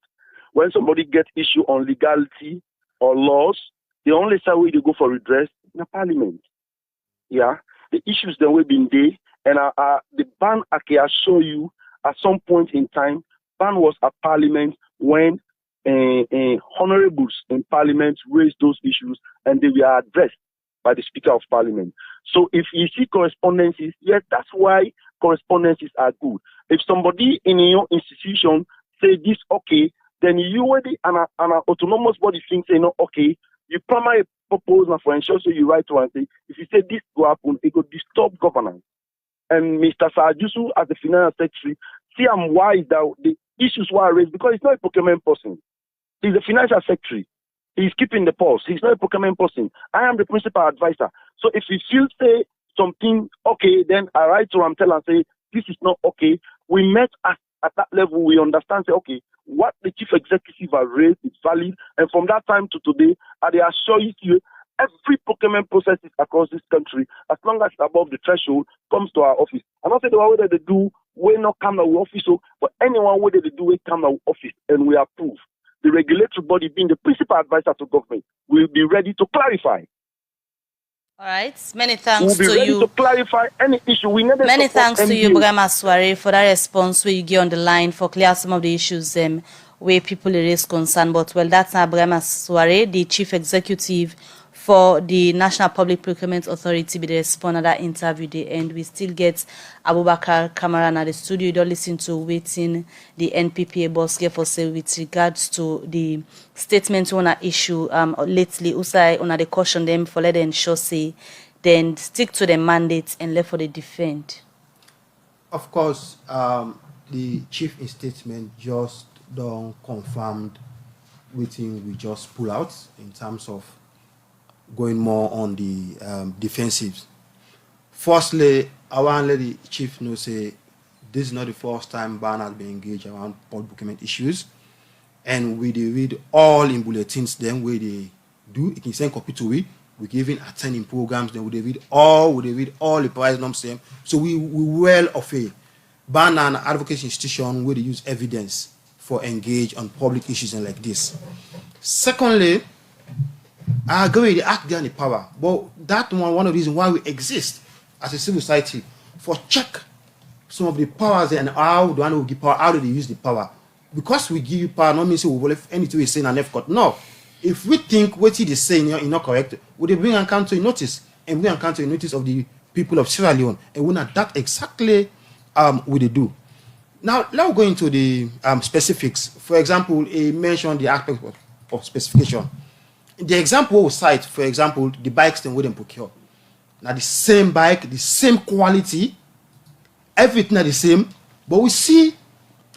When somebody gets issue on legality or laws, the only side way they go for redress in the parliament. Yeah, the issues that we've been there. And the ban, I can assure you, at some point in time, ban was at Parliament when honorables in Parliament raised those issues and they were addressed by the Speaker of Parliament. So if you see correspondences, yes, that's why correspondences are good. If somebody in your institution say this okay, then you already an autonomous body thinks say no okay. You primary proposal for ensure so you write to and say if you say this will happen, it will disturb governance. And Mr. Sajusu, as the finance secretary, see I'm wise that the issues were raised because he's not a procurement person. He's a financial secretary. He's keeping the pulse. He's not a procurement person. I am the principal advisor. So if he feels say something okay, then I write to him, tell and say this is not okay. We met at that level. We understand. Say okay, what the chief executive has raised is valid. And from that time to today, I assure you. Every procurement process across this country, as long as it's above the threshold, comes to our office. I'm not saying the one way they do, we not come to our office, but anyone way they do, we come to our office and we approve. The regulatory body, being the principal advisor to government, will be ready to clarify. All right. Many thanks to you. We'll be ready to clarify any issue. Many thanks to you, Brema Suare, for that response where you get on the line for clear some of the issues where people raise concern. But well, that's now Brema Suare, the chief executive for the National Public Procurement Authority, be the respond that interview the end. We still get Abubakar Kamara at the studio. You don't listen to waiting the NPPA boss here for say with regards to the statement on an issue lately. Usai on the caution them for let them show say then stick to the mandate and let for the defend. Of course, the chief in statement just don't confirm waiting we just pull out in terms of going more on the defensives. Firstly, I want to let the chief know say this is not the first time BAN has been engaged around public procurement issues. And we dey read all in bulletins then where they do, it can send copy to we. We can even attend in programs, then we read all the price norms them. So we well of a BAN and advocacy institution where they use evidence for engage on public issues and like this. Secondly, I agree the act there and the power, but that one of the reasons why we exist as a civil society for check some of the powers and how the one will give power, how do they use the power? Because we give you power, not mean say we will have anything we say in an F court. No. If we think what he is saying is not correct, would they bring and come to a notice and bring and come to a notice of the people of Sierra Leone? And we're not that exactly what they do. Now, let's go into the specifics. For example, he mentioned the aspect of specification. The example we cite, for example, the bikes then we procure. Now, the same bike, the same quality, everything are the same, but we see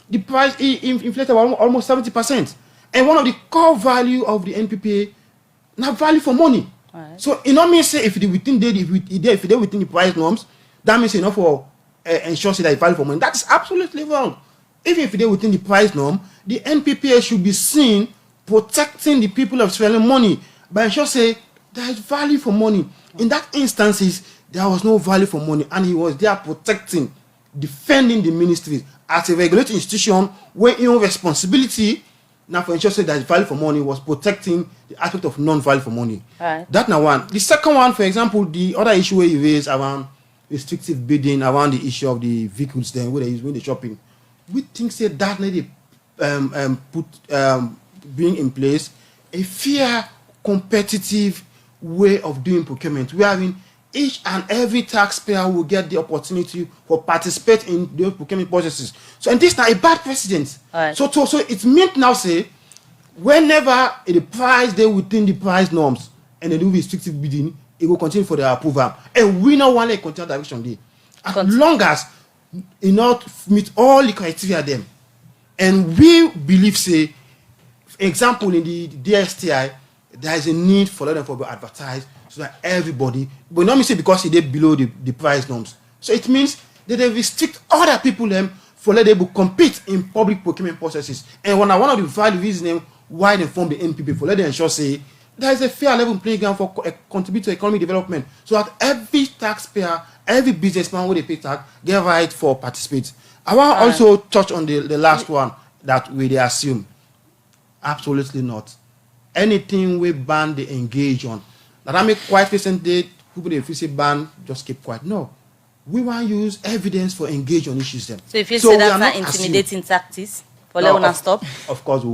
the price inflated almost 70%. And one of the core value of the NPPA, not value for money. Right. So, it not mean say if they within within the price norms, that means enough for ensure that it's value for money. That's absolutely wrong. Even if they're within the price norm, the NPPA should be seen protecting the people of Sierra Leone money by ensure say there is value for money. In that instances, there was no value for money, and he was there protecting, defending the ministry as a regulated institution where your responsibility now for ensure that value for money was protecting the aspect of non-value for money. Right. That now one. The second one, for example, the other issue where you raised around restrictive bidding, around the issue of the vehicles then where they use when they shopping. We think say that need being in place a fair, competitive way of doing procurement. We are in each and every taxpayer will get the opportunity for participate in the procurement processes. So, and this is not a bad precedent. Right. So it meant now say, whenever the price they within the price norms and they do restrictive bidding, it will continue for their approval. And we not want to continue direction there. As long as it not meet all the criteria them. And we believe say, for example, in the DSTI, there is a need for them to be advertised so that everybody, but not me say because they below the price norms. So it means that they restrict other people them for let them compete in public procurement processes. And one of the value reasons why they form the NPP for let them ensure say there is a fair level playing ground for contribute to economic development, so that every taxpayer, every businessman where they pay tax get right for participate. I want to also touch on the last one that we assume. Absolutely not. Anything we ban they engage on. That I make quite recently, people they say ban, just keep quiet. No. We want to use evidence for engage on issues then. So if you say that's an intimidating tactics for let one stop? Of course we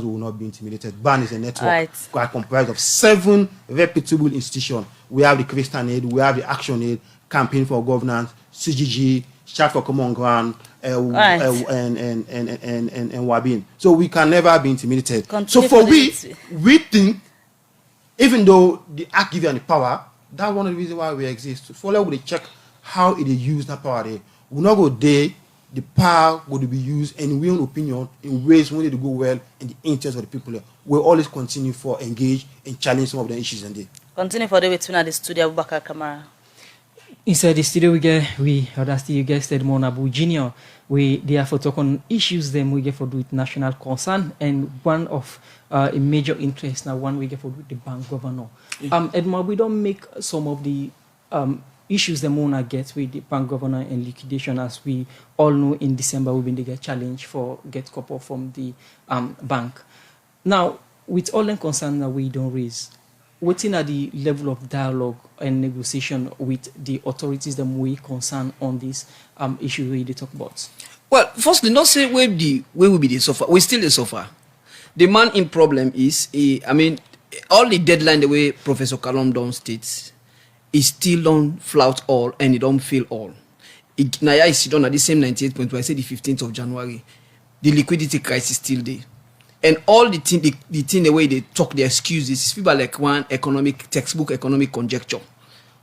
will not be intimidated. BAN is a network quite comprised of 7 reputable institutions. We have the Christian Aid, we have the Action Aid, Campaign for Governance, CGG, Chat for Common Ground, and Wabin. So we can never be intimidated. So for we think, even though the act gives you the power, that's one of the reasons why we exist. So follow with the check how it is used that power there. We not go there, the power will be used in we own opinion in ways when it go well in the interest of the people there. We'll always continue for engage and challenge some of the issues in there. Continue for the way to the studio, Abubakar Kamara. Inside the studio, we other studio guest Edmond Abu Jr. We therefore talk on issues them we get for do with national concern, and one of a major interest now one we get for do with the bank governor. Edmond, we don't make some of the issues the Mona gets with the bank governor and liquidation, as we all know in December we've been to get challenge for get couple from the bank. Now, with all the concern that we don't raise, what's in at the level of dialogue and negotiation with the authorities that we concern on this issue we they talk about? Well, firstly, not say where will be the suffer. We still the suffer. The man in problem is, all the deadline the way Professor Kalom Don states is still don't flout all and it don't fail all. Naya is done at the same 98.2. I said the 15th of January. The liquidity crisis still there. And all the thing the way they talk their excuses is people like one textbook economic conjecture.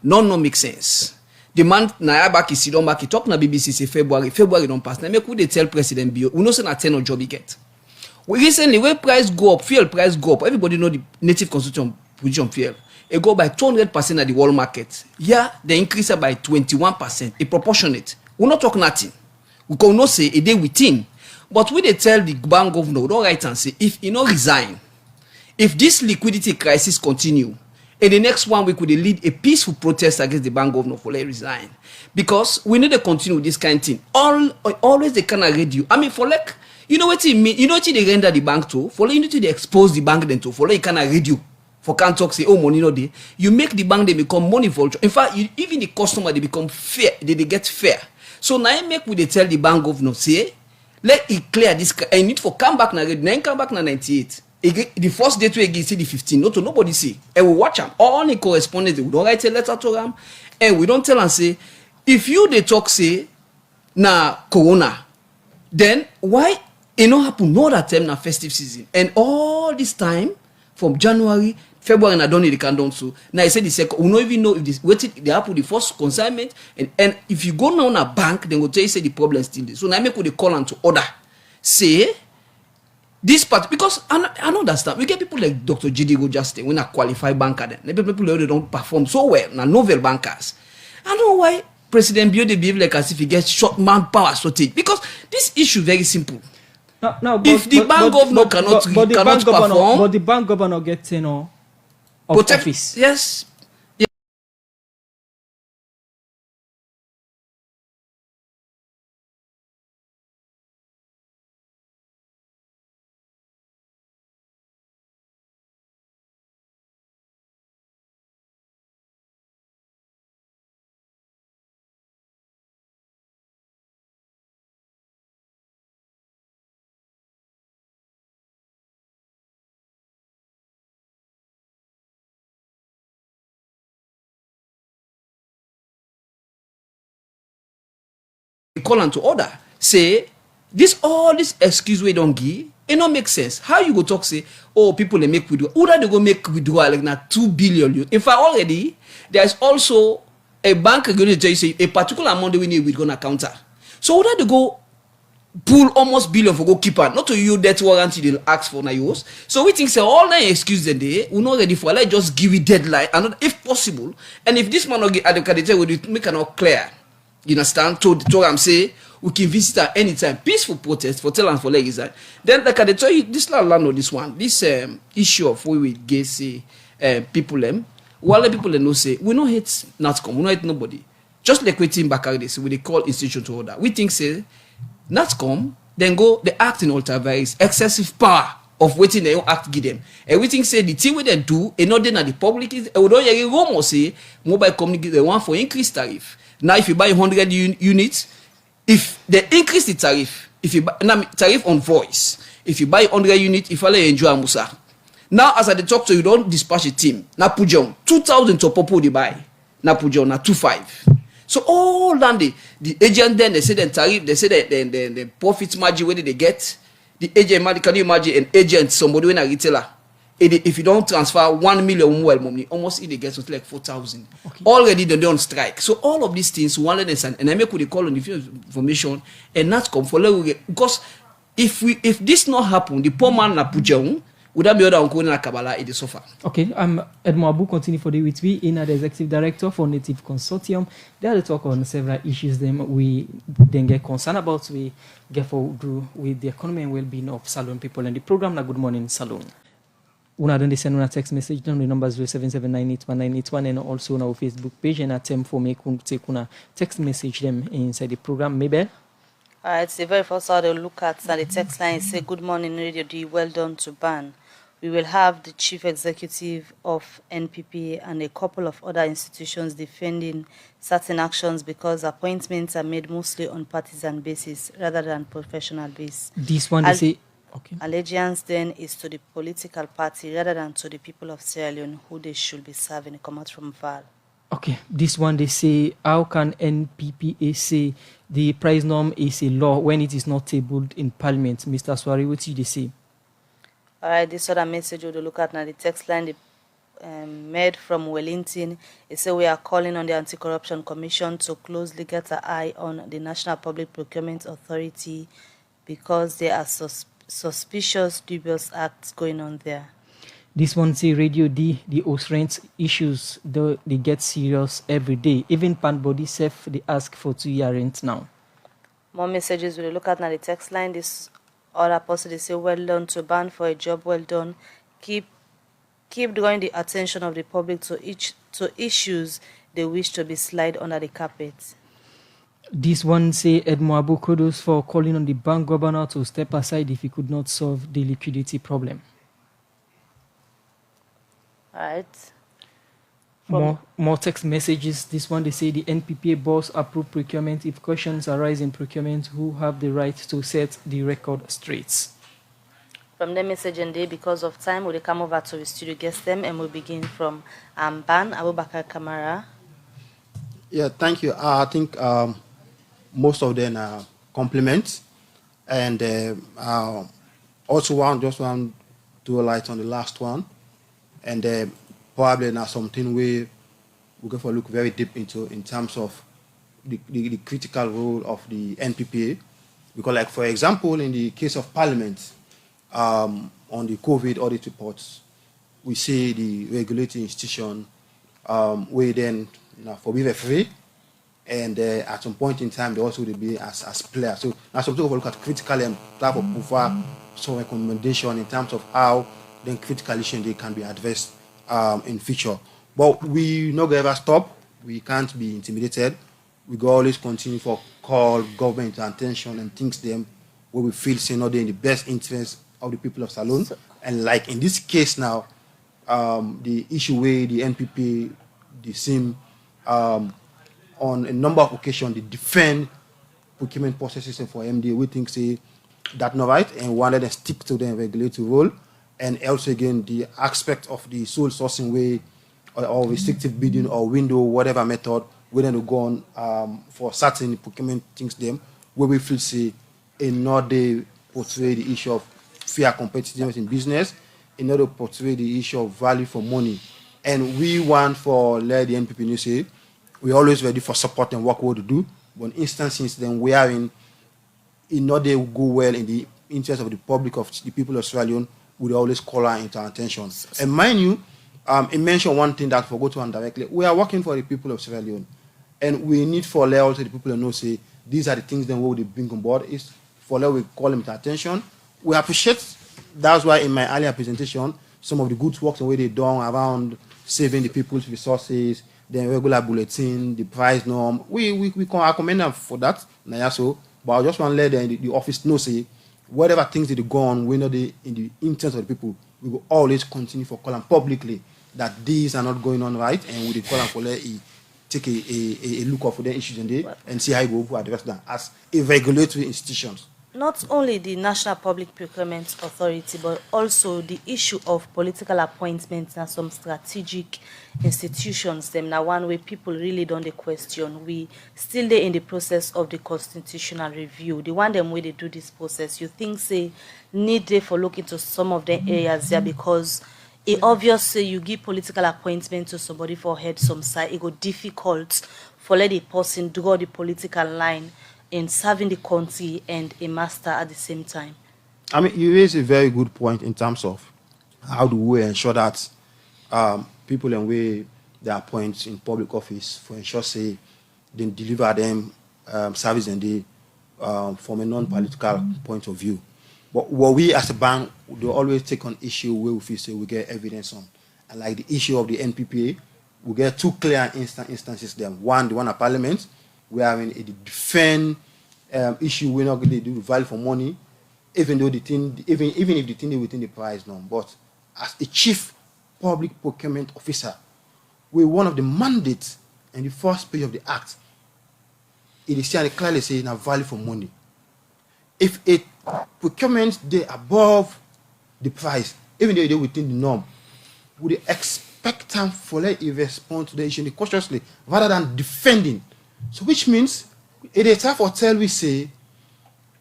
None make sense. The man Naya back is don't back. He talk na BBC say February don't pass. Now make who they tell President Bio. We know say na 10 of job he get. We recently when price go up, fuel price go up. Everybody know the native consumption position fuel. it go by 200% at the world market. Here, they increase it by 21%, a proportionate. We not talk nothing. We can not say a day within. But we they tell the bank governor, don't write and say, if he not resign, if this liquidity crisis continue, in the next 1 week, we lead a peaceful protest against the bank governor for let resign. Because we need to continue this kind of thing. Always they cannot read you. I mean, for like, you know what it mean? You know what they render the bank to? For like, you need to expose the bank then to. For like, you cannot read you. For can't talk say, oh, money no day. You make the bank, they become money vulture. In fact, even the customer, they become fair. They get fair. So now I make we they tell the bank governor, say, let it clear this. I need for come back now. Then come back now 98. The first date we see the 15. No to nobody see. And we watch them. All the correspondence, we don't write a letter to them. And we don't tell and say, if you they talk say, na corona, then why it not happen no that time na festive season? And all this time, from January, February, and I don't need the countdown. So now I said the second, we don't even know if this waited they happen the first consignment. And if you go now on a bank, then go tell you say the problem still there. So now I make the call and to order. Say this part, because I don't understand. We get people like Dr. Jidigo Justin, when a qualified banker, then people they don't perform so well, now novel bankers. I don't know why President Bio they behave like as if he gets short manpower shortage. Because this issue very simple. No, if the bank governor cannot perform, but the bank governor gets of office. Yes. Call and to order. Say this all this excuse we don't give, it don't make sense. How you go talk say, oh, people they make withdrawal. Who that they go make withdrawal like now 2 billion? In fact, already there is also a bank going to tell you say a particular amount we need withdraw counter. So who that they go pull almost billion for go keeper, not to you debt warranty they'll ask for now yours. So we think say all that excuse the day, we're not ready for. Let's just give it deadline and if possible. And if this man not get advocate, we make it not clear. You understand? To am say we can visit at any time. Peaceful protest for tell and for legs. Then like I tell you, this land or this one, this issue of where we get say people while the people know say we don't hate NATCOM, we don't hate nobody. Just like we team back this, we they call institution to order. We think say NATCOM then go they act in ultra-virus, excessive power of waiting they don't act give them. And we think say the thing we they do, and not then at the public is we don't hear rumor say mobile company they want for increased tariff. Now, if you buy 100 units, if they increase the tariff, if you buy tariff on voice, if you buy 100 units, if I enjoy Musa. Now, as I talk to you, don't dispatch a team. Now, Pujon, 2,000 to popo they buy. Now, Pujon, now 2,500. So, all that the agent then, they say the tariff, they say the profit margin, where they get. The agent, can you imagine an agent, somebody when a retailer? If you don't transfer 1 million mobile money, almost it gets to like 4,000. Okay. Already they don't strike. So all of these things, one and I make with the call on the information and not come for because if this not happen, the poor man na puja would that be other uncle na Kabbalah it suffer. Okay, Edmond Abu continue for the with we in the executive director for Native Consortium. They had to talk on several issues them we then get concerned about we get for do with the economy and well-being of Salone people and the program na Good Morning Salone. Una don't send una text message down the number 077981981 and also on our Facebook page and attempt for make take una text message them inside the program. Maybe. Alright, the very first I'll look at the text line say good morning Radio D, well done to ban. We will have the chief executive of NPPA and a couple of other institutions defending certain actions because appointments are made mostly on partisan basis rather than professional base. This one they say okay. Allegiance then is to the political party rather than to the people of Sierra Leone who they should be serving. Come out from Val. Okay, this one they say, how can NPPA say the price norm is a law when it is not tabled in Parliament? Mr. Swari, what did they say? All right, this other message we'll look at now. The text line made from Wellington. It says we are calling on the Anti-Corruption Commission to closely get an eye on the National Public Procurement Authority because there are suspicious, dubious acts going on there. This one say Radio D, the host rent issues, though they get serious every day. Even pan body self, they ask for 2-year rent now. More messages we'll look at now the text line. This other person they say, well done to ban for a job well done. Keep drawing the attention of the public to issues they wish to be slide under the carpet. This one say Edmo Abu kudos for calling on the bank governor to step aside if he could not solve the liquidity problem. All right. More text messages. This one they say the NPPA boss approved procurement. If questions arise in procurement, who have the right to set the record straight? From the message and day, because of time, we'll come over to the studio guest them, and we'll begin from Ban Abubakar Kamara. Yeah, thank you. I think most of them are compliments, and also want to light on the last one, and probably now something we go for look very deep into in terms of the critical role of the NPPA, because like for example in the case of Parliament, on the COVID audit reports, we see the regulatory institution we then for be free, and at some point in time they also will be as players. So now something we look at critically and type of provide some recommendation in terms of how then critical issues they can be addressed in future. But we not gonna ever stop. We can't be intimidated. We go always continue for call government attention and things them where we feel say not in the best interest of the people of Salone. And like in this case now, the issue where the NPP the same on a number of occasions they defend procurement processes for MDA. We think say that not right and wanted to stick to the regulatory role. And also again the aspect of the sole sourcing way or restrictive bidding or window, whatever method, we then to go on for certain procurement things them where we feel say in order to portray the issue of fair competitiveness in business, in order to portray the issue of value for money. And we want for let the NPP know say we're always ready for support and work what to do. But in instances then we are in order to go well in the interest of the public of the people of Sierra Leone, we always call our into our attention. And mind you, it mentioned one thing that I forgot to directly. We are working for the people of Sierra Leone, and we need for let also the people to know say these are the things then what they bring on board is for let we call them to attention. We appreciate. That's why in my earlier presentation, some of the good work the way they done around saving the people's resources, the regular bulletin, the price norm. We can commend them for that. So, but I just want to let the office know say whatever things that they go on, we know in the interest of the people, we will always continue for calling publicly that these are not going on right, and we will call them for let take a look at for their issues and see how we will address them as a regulatory institutions. Not only the National Public Procurement Authority, but also the issue of political appointments and some strategic institutions. Them now one way people really don't question. We still there in the process of the constitutional review. The one them way they do this process, you think say need they for look into some of the areas there because it obviously you give political appointment to somebody for head some side, it go difficult for let the person draw the political line in serving the country and a master at the same time. I mean, you raise a very good point in terms of how do we ensure that people and we they appoint in public office for ensure say they deliver them service and they from a non-political point of view. But what we as a bank we always take on issue where we feel say we get evidence on, and like the issue of the NPPA, we get two clear instances there. One, the one at Parliament. We are in a defend issue. We're not going to do value for money, even though the thing, even if the thing is within the price norm. But as a chief public procurement officer, we're one of the mandates in the first page of the act. It is clearly saying a value for money. If a procurement they above the price, even though they're within the norm, would they expect them for let it respond to the issue cautiously rather than defending? So which means it is time for tell we say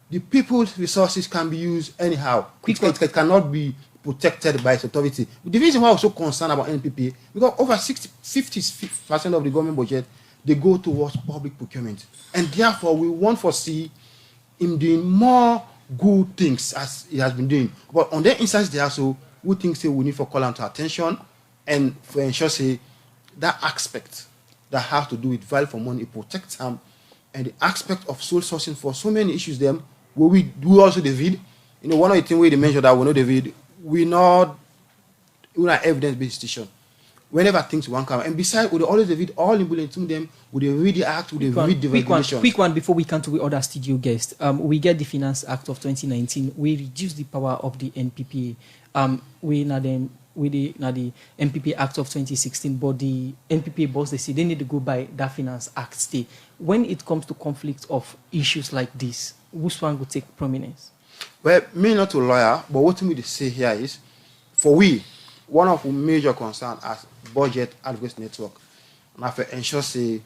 the people's resources can be used anyhow. It cannot be protected by its authority. The reason why I'm so concerned about NPPA, because over 50% of the government budget, they go towards public procurement. And therefore, we want to see him doing more good things as he has been doing. But on their instance, they also who think say we need for call to attention and for ensure say that aspect that has to do with value for money protect them, and the aspect of sole sourcing for so many issues them where we do also David. One of the things where they mention that we know David, we're not evidence-based institution. Whenever things want come, and besides, we always David all in to them, would they read the act, would they read the regulations. Quick one before we come to the other studio guest. We get the Finance Act of 2019. We reduce the power of the NPPA. We the NPPA Act of 2016, but the NPPA boss, they say they need to go by that Finance Act stay. When it comes to conflict of issues like this, which one would take prominence? Well, me not a lawyer, but what we say here is, for we, one of the major concerns as budget advocacy network, and have to ensure say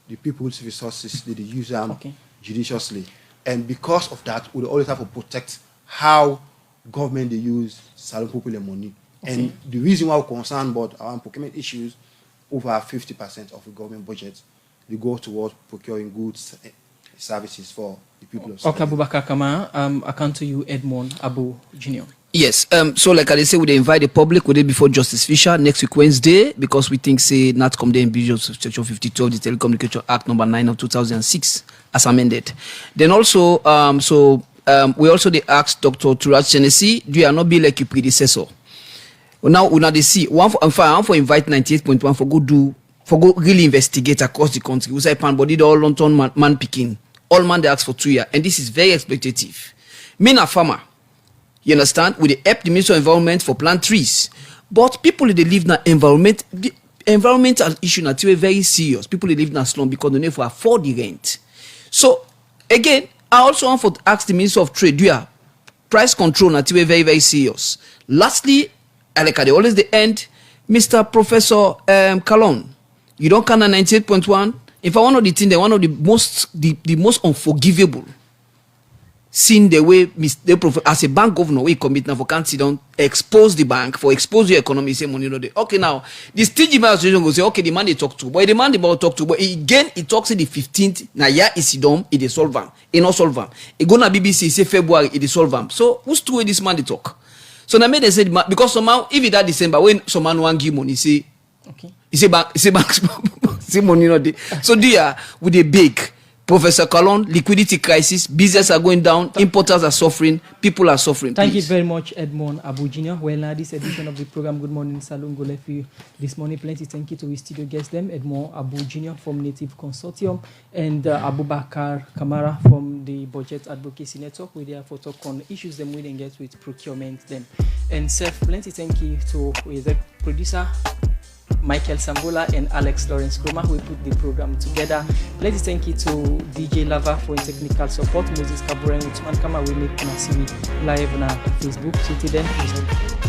the people's resources they use them judiciously, and because of that, we always have to protect how government they use salary popular money. And the reason why we're concerned about our procurement issues, over 50% of the government budget, they go towards procuring goods, services for the people of Okay, Abubakar Kama, I come to you, Edmond Abu Jr. Yes, so like I say, we invite the public, we did before Justice Fisher next week Wednesday, because we think say not come there in visuals of Section 52 of the Telecommunication Act number 9 of 2006 as amended. Then also, we also they asked Dr. Turaj Tennessee, do you not be like your predecessor? Now they see one for invite 98.1 for go really investigate across the country. We say pan body the all long-term man picking. All man they ask for 2 years, and this is very exploitative. Me a farmer, you understand? We dey help the Ministry of Environment for plant trees, but people they live in the environmental issue na very serious. People they live in a slum because they need to afford the rent. So again, I also want to ask the Minister of Trade, do you have price control na very very serious. Lastly, like at always the end, Mr. Professor Kalon, you don't count 98.1. In fact, one of the things, one of the most unforgivable, seeing the way as a bank governor, we commit now for can't sit down, expose the bank, for expose your economy, say money no dey. Okay, now the stingy administration will say, okay, the man they talk to, but the man they about talk to, but again, it talks in the 15th. Now, yeah, is he done? It is solve him. It not solve him. It go na BBC say February, it is solve him. So who's to way this man they talk? So now me they said because somehow if it that December when someone want give money, say okay, he say bank say money not dey. So dear with a big Professor Kalon, liquidity crisis, business are going down, importers are suffering, people are suffering. Thank you very much, Edmond Abu Jr. Well, now this edition of the program, Good Morning Salon, go left you this morning. Plenty thank you to his studio guests, them Edmond Abu Jr. from Native Consortium and Abubakar Kamara from the Budget Advocacy Network. We therefore talk on issues them we didn't get with procurement them. And Seth, plenty thank you to the producer Michael Sambola and Alex Lawrence Kroma, who put the program together. Let's thank you to DJ Lava for technical support. Moses Kabura and Utman Kama will make Nasimi live on Facebook. So till then,